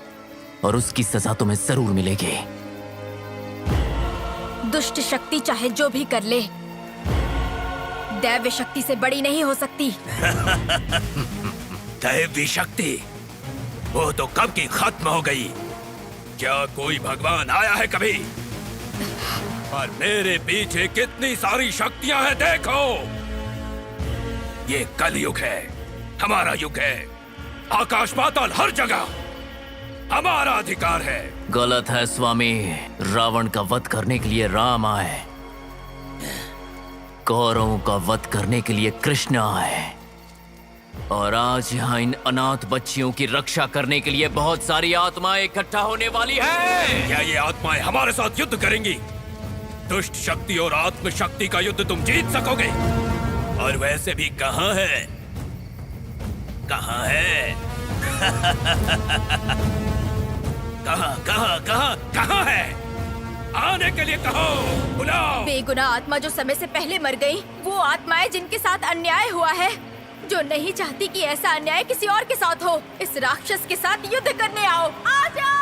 Speaker 4: और उसकी सजा तुम्हें जरूर मिलेगी।
Speaker 7: दुष्ट शक्ति चाहे जो भी कर ले, दैव्य शक्ति से बड़ी नहीं हो सकती।
Speaker 6: दैवी शक्ति वो तो कब की खत्म हो गई। क्या कोई भगवान आया है कभी? और मेरे पीछे कितनी सारी शक्तियां हैं देखो। ये कलयुग है, हमारा युग है। आकाश पाताल हर जगह हमारा अधिकार है।
Speaker 4: गलत है स्वामी, रावण का वध करने के लिए राम आए, कौरवों का वध करने के लिए कृष्ण आए, और आज यहाँ इन अनाथ बच्चियों की रक्षा करने के लिए बहुत सारी आत्माएं इकट्ठा होने वाली है।
Speaker 6: क्या ये आत्माएं हमारे साथ युद्ध करेंगी? दुष्ट शक्ति और आत्म शक्ति का युद्ध तुम जीत सकोगे? और वैसे भी कहाँ है, कहाँ है? कहाँ कहाँ कहाँ कहाँ है? आने के लिए कहो, बुलाओ।
Speaker 7: बेगुनाह आत्मा जो समय से पहले मर गई, वो आत्माएं जिनके साथ अन्याय हुआ है, जो नहीं चाहती कि ऐसा अन्याय किसी और के साथ हो, इस राक्षस के साथ युद्ध करने आओ। आ जाओ।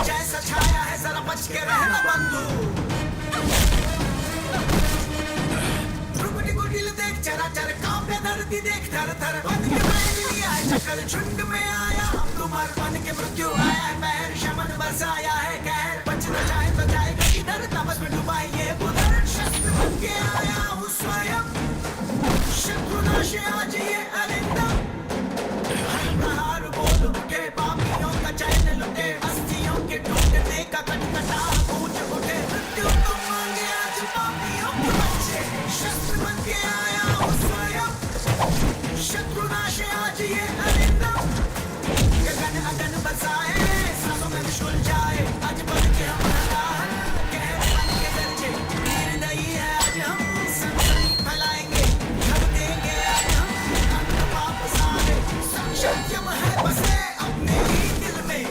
Speaker 15: जैसा छाया है जरा बच के रहना बंधु। गुडी गुडी देख चराचर कांपे धरती देख थर थर बन के बैठ लिया है चक्कर झुंड में आया हम तुम्हार बन के मृत्यु आया है महर शमन बरसाया है कहर बचना चाहे तो जाएगा किधर तपस में डुबाई ये बुधर शस्त्र बन के आया हूँ स्वयं शत्रुनाश आज ये अरिंदम हर प्रहार बोल उठे पापियों का चैन लुटे अस्थियों के टूटने का कटकटा गूंज उठे मृत्यु तुम मांगे आज पापियों के बच्चे शस्त्र बन के आया हूँ स्वयं शत्रुनाश आज ये अरिंदम गगन अगन बरसाए सांसों में विशुल जाए आज बन के हमारा कहर बन के गरजे निर्दयी है आज हम सनसनी फैलाएंगे कर देंगे आज हम अंत पाप सारे संशयम है बसे अपने ही दिल में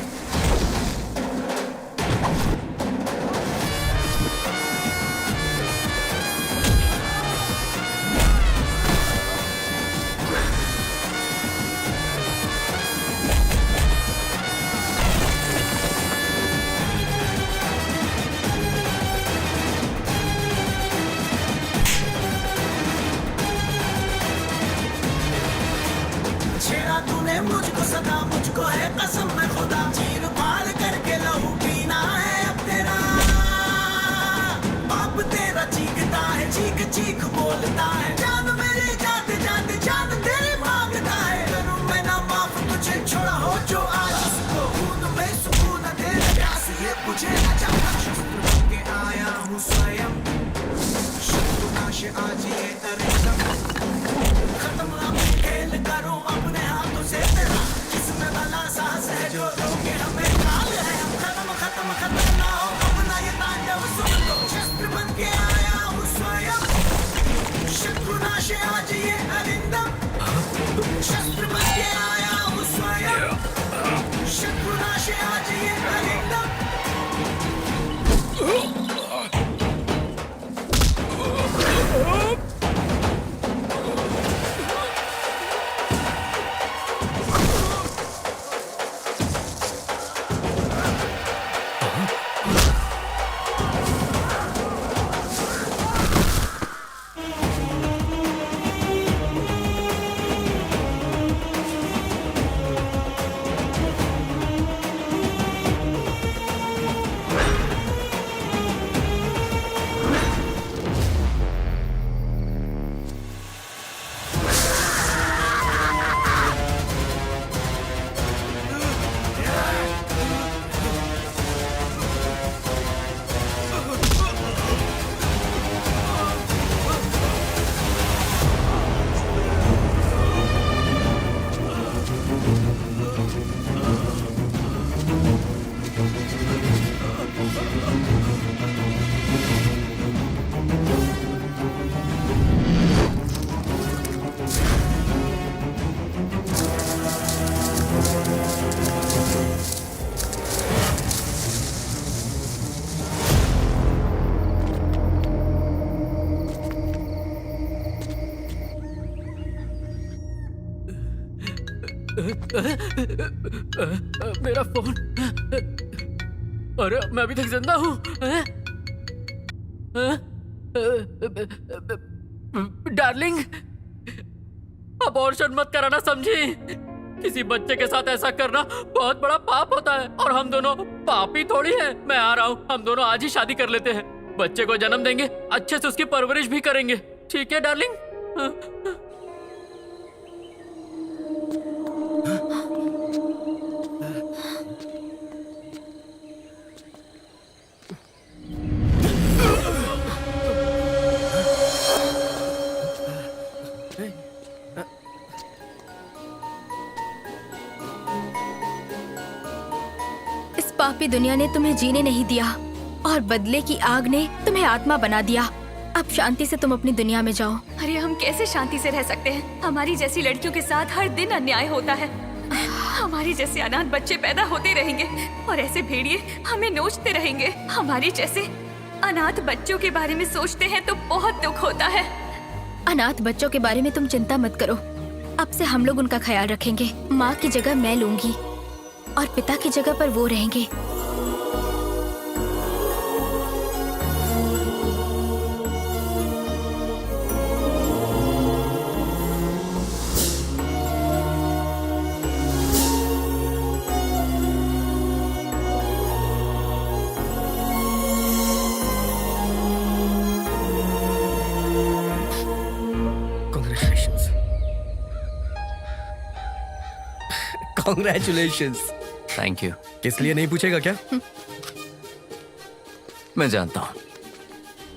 Speaker 15: छेड़ा तूने मुझको सदा मुझको है कसम में खुदा चीर फाड़ करके लहू पीना है अब तेरा बाप तेरा चीखता है चीख चीख बोलता है जान मेरी जाते जाते जान तेरी मांगता है करूं मैं ना माफ तुझे छोड़ा हो जो आज इसको खून में सुकून तेरे प्यास ये मुझे न चाहता शस्त्र बन के आया हूँ स्वयं शत्रुनाश आज ये अरिंदम खत्म अब खेल करूं अपने हाथों से तेरा जिसमें भला साहस है जो रोके हमें काल है हम खत्म खत्म खत्म ना हो अपना ये तांडव सुन लो शस्त्र बन के आया हूँ स्वयं शत्रुनाश आज ये अरिंदम शस्त्र बन के आया हूँ स्वयं शत्रुनाश आज ये अरिंदम
Speaker 10: मेरा फोन। अरे मैं अभी तक जिंदा हूँ। डार्लिंग, अबॉर्शन मत कराना, समझी? किसी बच्चे के साथ ऐसा करना बहुत बड़ा पाप होता है और हम दोनों पापी थोड़ी हैं। मैं आ रहा हूँ, हम दोनों आज ही शादी कर लेते हैं, बच्चे को जन्म देंगे, अच्छे से उसकी परवरिश भी करेंगे, ठीक है डार्लिंग?
Speaker 7: पापी दुनिया ने तुम्हें जीने नहीं दिया और बदले की आग ने तुम्हें आत्मा बना दिया। अब शांति से तुम अपनी दुनिया में जाओ।
Speaker 12: अरे हम कैसे शांति से रह सकते हैं? हमारी जैसी लड़कियों के साथ हर दिन अन्याय होता है। हमारी जैसे अनाथ बच्चे पैदा होते रहेंगे और ऐसे भेड़िए हमें नोचते रहेंगे। हमारी जैसे अनाथ बच्चों के बारे में सोचते हैं तो बहुत दुख होता है।
Speaker 7: अनाथ बच्चों के बारे में तुम चिंता मत करो, अब से हम लोग उनका ख्याल रखेंगे। माँ की जगह मैं लूंगी और पिता की जगह पर वो रहेंगे।
Speaker 11: कॉन्ग्रेचुलेशंस।
Speaker 4: Thank you.
Speaker 11: किस लिए नहीं पूछेगा क्या?
Speaker 4: मैं जानता हूँ,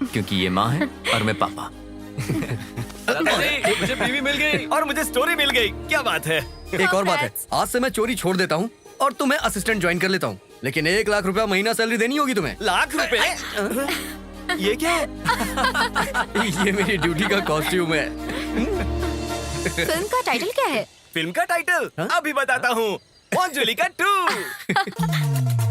Speaker 4: क्योंकि ये माँ है और मैं पापा।
Speaker 2: मुझे बीवी मिल गई और मुझे स्टोरी मिल गई। क्या बात है।
Speaker 11: एक और बात है, आज से मैं चोरी छोड़ देता हूँ और तुम्हें असिस्टेंट ज्वाइन कर लेता हूँ, लेकिन 1 लाख रुपया महीना सैलरी देनी होगी तुम्हें।
Speaker 2: लाख रुपए? ये क्या है?
Speaker 11: ये मेरी ड्यूटी का कॉस्ट्यूम है।
Speaker 7: फिल्म का टाइटल क्या है?
Speaker 2: फिल्म का टाइटल अभी बताता हूँ। मंजुलिका 2।